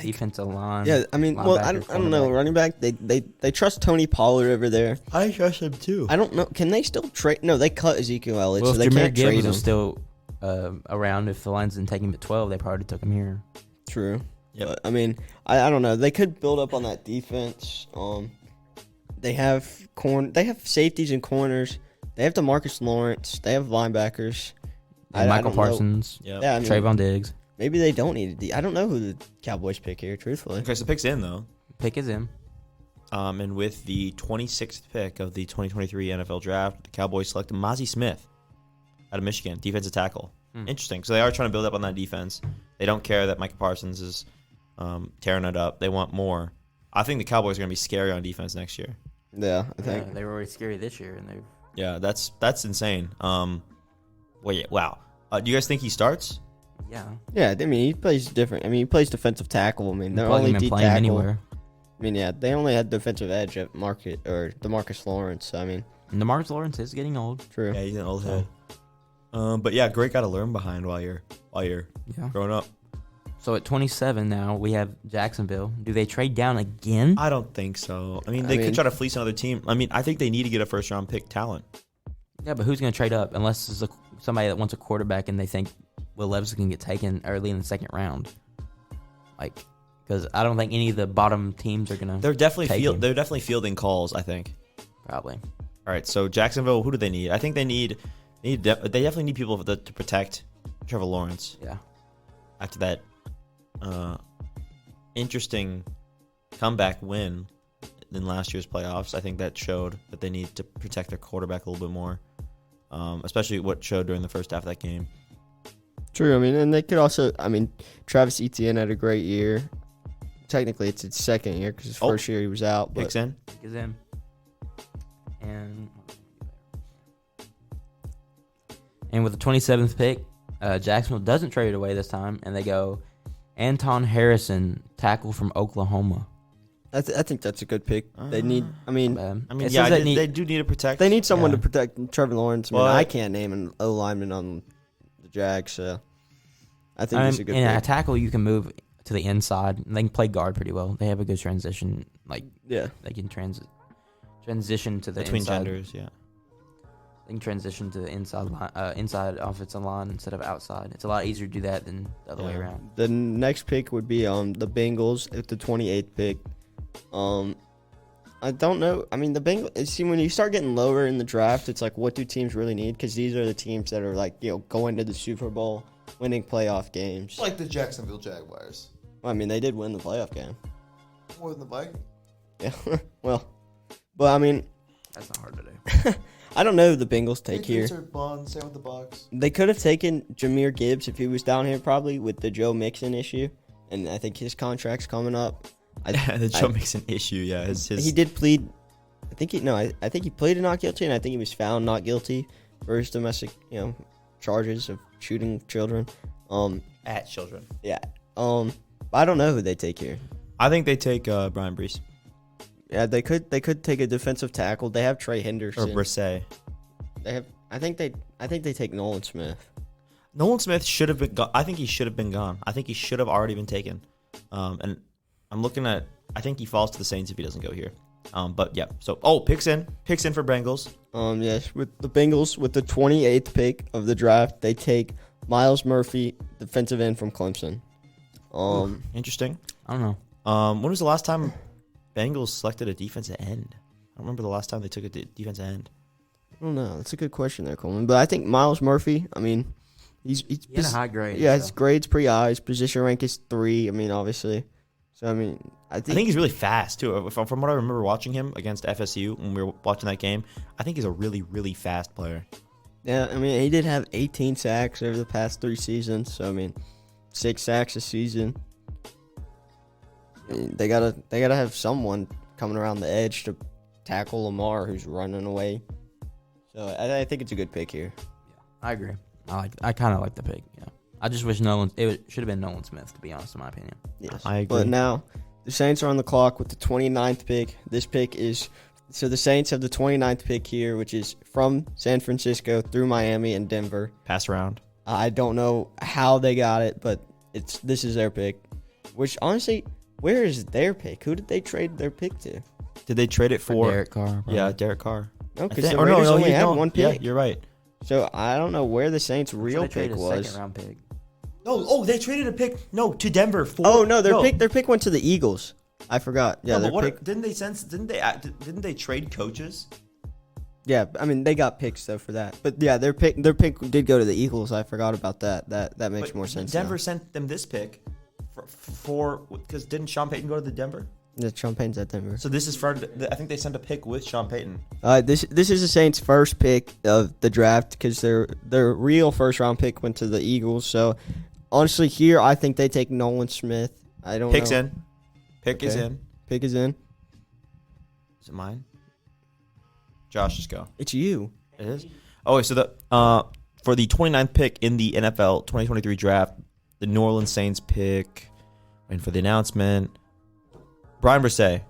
defensive line. Yeah, I mean, well, I don't know. Running back, they trust Tony Pollard over there. I trust him too. I don't know. Can they still trade? No, they cut Ezekiel Elliott, well, so they can't trade him. Was still around. If the Lions didn't take him at 12, they probably took him here. True. Yeah, I mean, I don't know. They could build up on that defense. They have safeties and corners. They have DeMarcus Lawrence. They have linebackers. Michael Parsons. Yep. Yeah, I mean, Trayvon Diggs. Maybe they don't need I don't know who the Cowboys pick here, truthfully. Okay, so pick's in, though. Pick is in. And with the 26th pick of the 2023 NFL Draft, the Cowboys select Mozzie Smith out of Michigan, defensive tackle. Interesting. So they are trying to build up on that defense. They don't care that Micah Parsons is tearing it up. They want more. I think the Cowboys are going to be scary on defense next year. Yeah, I think. Yeah, they were already scary this year, and they've. Yeah, that's insane. Wow. Do you guys think he starts? Yeah. Yeah, I mean, he plays different. I mean, he plays defensive tackle. I mean, they're Plug only him and D play him tackle. anywhere. I mean, yeah, they only had defensive edge at DeMarcus Lawrence. I mean, And DeMarcus Lawrence is getting old. true. Yeah, he's an old head. But yeah, great guy to learn behind while you're Yeah. growing up. So at 27 now, we have Jacksonville. Do they trade down again? I don't think so. I mean, they could try to fleece another team. I mean, I think they need to get a first round pick talent. Yeah, but who's going to trade up unless it's somebody that wants a quarterback and they think Will Levis can get taken early in the second round? Like, because I don't think any of the bottom teams are going to. They're definitely fielding calls, I think. Probably. All right, so Jacksonville, who do they need? I think they definitely need people to protect Trevor Lawrence. Yeah. After that interesting comeback win in last year's playoffs, I think that showed that they need to protect their quarterback a little bit more, especially what showed during the first half of that game. True. I mean, and they could also. I mean, Travis Etienne had a great year. Technically, it's his second year because his first year he was out. But Picks in. Is in. And with the 27th pick, Jacksonville doesn't trade it away this time, and they go Anton Harrison, tackle from Oklahoma. I think that's a good pick. They need. I mean, They do need to protect. they need someone to protect Trevor Lawrence. I mean, Well, I can't name an O lineman on the Jags, so I think he's a good and pick. a tackle you can move to the inside. They can play guard pretty well. They have a good transition. Like, Yeah. they can transition to the between inside. genders. Yeah. They can transition to the inside offensive line instead of outside. It's a lot easier to do that than the other way around. The next pick would be the Bengals at the 28th pick. I don't know. I mean, the Bengals. See, when you start getting lower in the draft, it's like, what do teams really need? Because these are the teams that are like, going to the Super Bowl, winning playoff games. Like the Jacksonville Jaguars. Well, I mean, they did win the playoff game. More than the Vikings. Yeah. Well, but I mean, That's not hard to do. I don't know who the Bengals take here. Patriots are bun, same with the Bucks. They could have taken Jahmyr Gibbs if he was down here, probably with the Joe Mixon issue, and I think his contract's coming up. The Joe Mixon issue. Yeah, He did plead. I think he pleaded not guilty, and I think he was found not guilty for his domestic, charges of shooting children. at children. Yeah. I don't know who they take here. I think they take Brian Brees Yeah, they could take a defensive tackle. They have Trey Henderson. or Brisset. They have. I think they take Nolan Smith. Nolan Smith should have been. I think he should have been gone. I think he should have already been taken. And I'm looking at. I think he falls to the Saints if he doesn't go here. But yeah. So picks in for Bengals. Yes, with the Bengals with the 28th pick of the draft, they take Miles Murphy, defensive end from Clemson. Interesting. I don't know. When was the last time Bengals selected a defensive end? I don't remember the last time they took a defensive end. I don't know. That's a good question there, Coleman. But I think Miles Murphy. I mean, he had a high grade. Yeah, his grade's pretty high. His position rank is 3. I mean, obviously. So I mean, I think he's really fast too. From what I remember watching him against FSU when we were watching that game, I think he's a really, really fast player. Yeah, I mean, he did have 18 sacks over the past 3 seasons. So I mean, 6 sacks a season. I mean, they gotta have someone coming around the edge to tackle Lamar, who's running away. So I think it's a good pick here. Yeah, I agree. I kind of like the pick. Yeah, I just wish it should have been Nolan Smith, to be honest, in my opinion. Yes. I agree. But now the Saints are on the clock with the 29th pick. This pick is so the Saints have the 29th pick here, which is from San Francisco through Miami and Denver. Pass around. I don't know how they got it, but this is their pick. Which honestly, where is their pick? Who did they trade their pick to? Did they trade it for Derek Carr? Probably. Yeah, Derek Carr. No, because the Raiders only had one pick. Yeah, you're right. So I don't know where the Saints' real They pick traded a was. second round pick. No, they traded a pick. No, to Denver for. Oh no, their pick went to the Eagles. I forgot. Yeah, no, their pick. Didn't they trade coaches? Yeah, I mean they got picks though for that. But yeah, their pick did go to the Eagles. I forgot about that. That makes more sense. Denver now. sent them this pick for because didn't Sean Payton go to the Denver? The Sean Payton's at Denver. So this is for, I think they sent a pick with Sean Payton. This is the Saints' first pick of the draft because their real first round pick went to the Eagles. So honestly, here I think they take Nolan Smith. I don't Pick's know. in. Pick is in. Pick is in. Is it mine? Josh, just go. It's you. It is? Oh, wait, so for the 29th pick in the NFL 2023 draft, the New Orleans Saints pick, waiting for the announcement, Brian Brisset.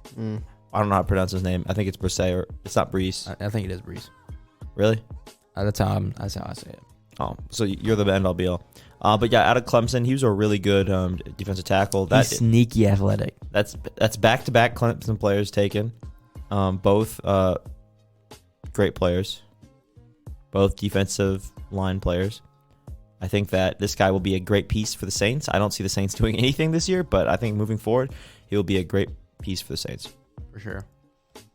I don't know how to pronounce his name. I think it's Brisset, or it's not Brees. I think it is Brees. Really? That's how I say it. Oh, so you're the end all be all. But yeah, out of Clemson, he was a really good defensive tackle. He's sneaky athletic. That's back-to-back Clemson players taken. Both great players. Both defensive line players. I think that this guy will be a great piece for the Saints. I don't see the Saints doing anything this year, but I think moving forward, he will be a great piece for the Saints. For sure.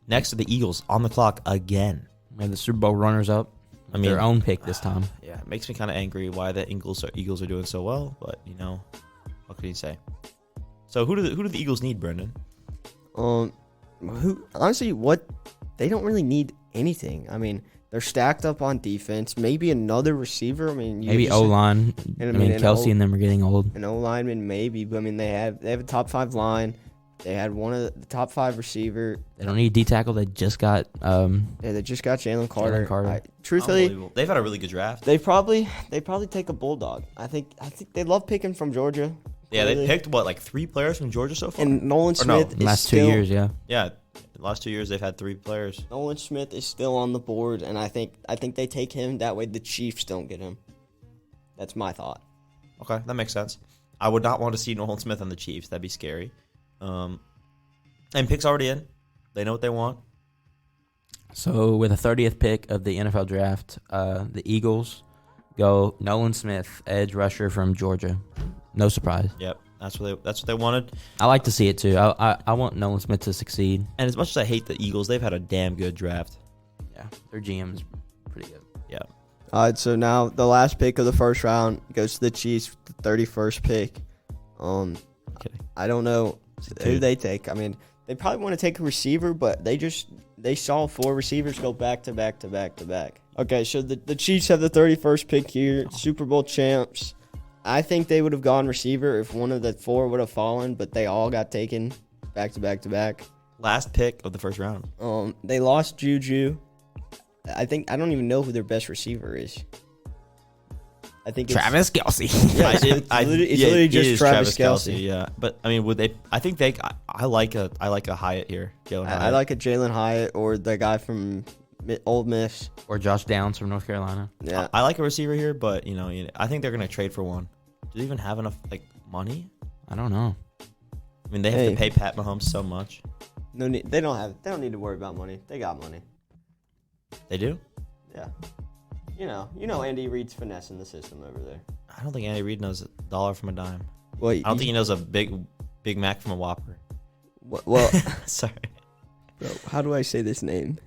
Next to the Eagles, on the clock again. We have the Super Bowl runners-up. I mean, their own pick this time. Yeah, it makes me kind of angry why the Eagles are doing so well, but what can you say? So who do the Eagles need, Brendan? They don't really need anything. I mean, they're stacked up on defense. Maybe another receiver. I mean, maybe O-line. I mean, Kelsey and them are getting old. An O-lineman, maybe. But I mean, they have a top 5 line. They had one of the top 5 receiver. They don't need D tackle. They just got they just got Jalen Carter. Truthfully, they've had a really good draft. They probably take a bulldog. I think they love picking from Georgia. Yeah, really. They picked like 3 players from Georgia so far. And Nolan Smith is last still, 2 years, yeah. Yeah, the last 2 years they've had 3 players. Nolan Smith is still on the board, and I think they take him. That way the Chiefs don't get him. That's my thought. Okay, that makes sense. I would not want to see Nolan Smith on the Chiefs. That'd be scary. And pick's already in. They know what they want. So with the 30th pick of the NFL draft, the Eagles go Nolan Smith, edge rusher from Georgia. No surprise. Yep, that's what they wanted. I like to see it too. I want Nolan Smith to succeed. And as much as I hate the Eagles, they've had a damn good draft. Yeah, their GM is pretty good. Yeah. All right, so now the last pick of the first round goes to the Chiefs, the 31st pick. I don't know who they take. I mean, they probably want to take a receiver, but they saw 4 receivers go back to back to back to back. Okay, so the Chiefs have the 31st pick here, Super Bowl champs. I think they would have gone receiver if one of the 4 would have fallen, but they all got taken back to back to back. Last pick of the first round. They lost Juju. I don't even know who their best receiver is. I think Travis Kelce. Yeah, it's literally just Travis Kelce. Yeah, but I mean, would they? I think they. I like a Hyatt here. Jalen Hyatt. I like a Jalen Hyatt or the guy from Ole Miss Or Josh Downs from North Carolina. Yeah, I like a receiver here, but I think they're gonna trade for one. Do they even have enough money? I don't know. I mean, they have to pay Pat Mahomes so much. No need. They don't need to worry about money. They got money. They do. Yeah. You know Andy Reid's finessing the system over there. I don't think Andy Reid knows a dollar from a dime. Well, I don't think he knows a Big Mac from a Whopper. Well, Sorry. bro, how do I say this name?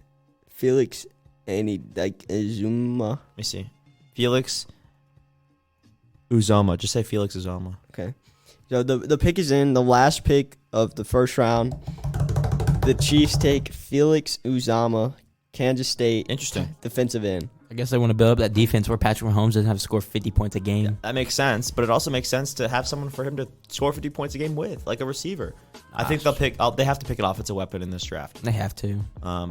Felix Uzoma. Let me see. Felix Uzoma. Just say Felix Uzoma. Okay. So the pick is in. The last pick of the first round. The Chiefs take Felix Uzoma, Kansas State. Interesting. Defensive end. I guess they want to build up that defense where Patrick Mahomes doesn't have to score 50 points a game. Yeah, that makes sense, but it also makes sense to have someone for him to score 50 points a game with, like a receiver. I think they have to pick an offensive weapon in this draft. They have to.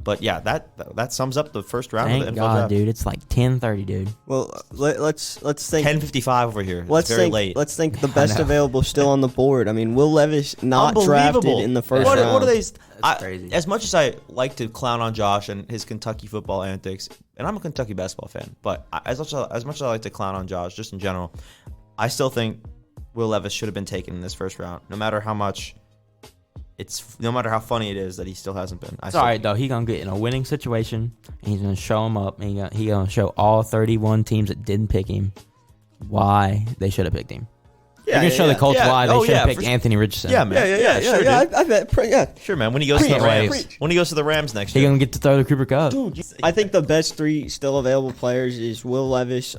But yeah, that sums up the first round Thank of the NFL God, draft. dude. It's like 10:30, dude. Well, let's think. 10:55 over here. Let's it's very think. late. Let's think the best available still on the board. I mean, Will Levis not drafted in the first round. What are they? That's crazy. As much as I like to clown on Josh and his Kentucky football antics, and I'm a Kentucky basketball fan, but as much as I like to clown on Josh, just in general, I still think Will Levis should have been taken in this first round, no matter how funny it is that he still hasn't been. It's all right, though. He's going to get in a winning situation, and he's going to show them up, and he's going to show all 31 teams that didn't pick him why they should have picked him. You're going to show the Colts why they should have picked Anthony Richardson. Yeah, man. I bet. Sure, man. When he goes to the Rams, next He's year, going to get to throw the Cooper Cup. Dude, I think the best 3 still available players is Will Levis,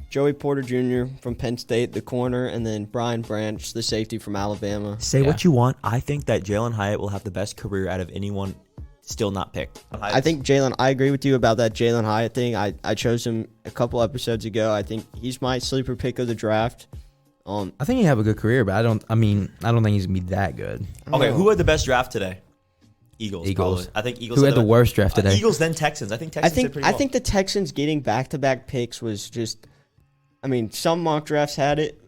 Joey Porter Jr. from Penn State, the corner, and then Brian Branch, the safety from Alabama. Say what you want. I think that Jalen Hyatt will have the best career out of anyone still not picked. I think I agree with you about that Jalen Hyatt thing. I chose him a couple episodes ago. I think he's my sleeper pick of the draft. I think he'll have a good career, but I don't think he's gonna be that good. Okay, who had the best draft today? Eagles. Probably. I think Eagles. Who had the worst draft today? Eagles, then Texans. I think Texans did pretty well. I think the Texans getting back-to-back picks was just. I mean, some mock drafts had it.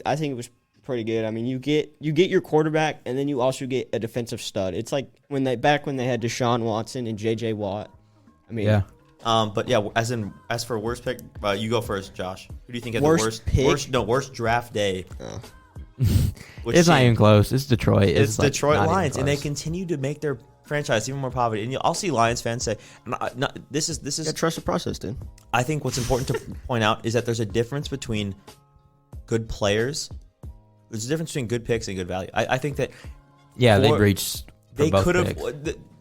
I think it was pretty good. I mean, you get your quarterback, and then you also get a defensive stud. It's like when they had Deshaun Watson and J.J. Watt. I mean, yeah. But yeah, as for worst pick, you go first, Josh. Who do you think had worst the pick? worst draft day? Oh. It's not even close. It's Detroit. It's Detroit Lions, and they continue to make their franchise even more poverty. And I'll see Lions fans say, "This is trust the process, dude." I think what's important to point out is that there's a difference between good players. There's a difference between good picks and good value. I think that they've reached. They could have.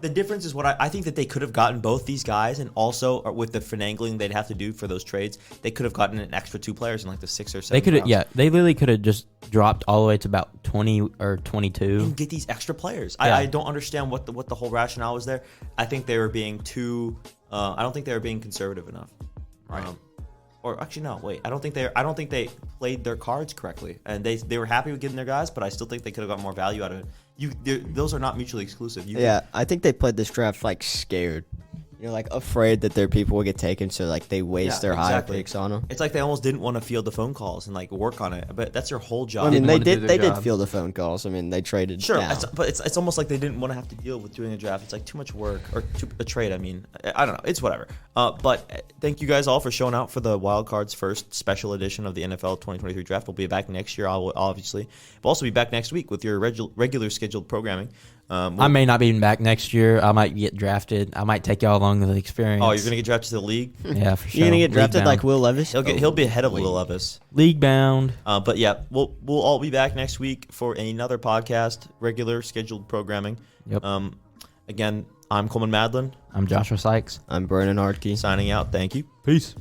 The difference is what I think that they could have gotten both these guys, and also with the finagling they'd have to do for those trades, they could have gotten an extra 2 players in like the 6 or 7. They could have. Yeah, they literally could have just dropped all the way to about 20 or 22 and get these extra players. Yeah. I don't understand what the whole rationale was there. I think they were being too. I don't think they were being conservative enough. Right. Or actually, no. Wait, I don't think they played their cards correctly, and they were happy with getting their guys, but I still think they could have got more value out of it. Those are not mutually exclusive. I think they played this draft like scared. Like afraid that their people will get taken, so like they waste their high picks on them. It's like they almost didn't want to field the phone calls and like work on it, but that's their whole job. I mean, they did field the phone calls. I mean, they traded. Sure, down. but it's almost like they didn't want to have to deal with doing a draft. It's like too much work or a trade. I mean, I don't know. It's whatever. But thank you guys all for showing out for the Wildcards first special edition of the NFL 2023 draft. We'll be back next year, obviously. We'll also be back next week with your regular scheduled programming. I may not be back next year. I might get drafted. I might take y'all along with the experience. Oh, you're gonna get drafted to the league? Yeah, for sure. You're gonna get drafted like Will Levis? He'll be ahead of Will Levis. League bound. But yeah, we'll all be back next week for another podcast, regular scheduled programming. Yep. Again, I'm Coleman Madlin. I'm Joshua Sykes. I'm Brennan Hartke. Signing out. Thank you. Peace.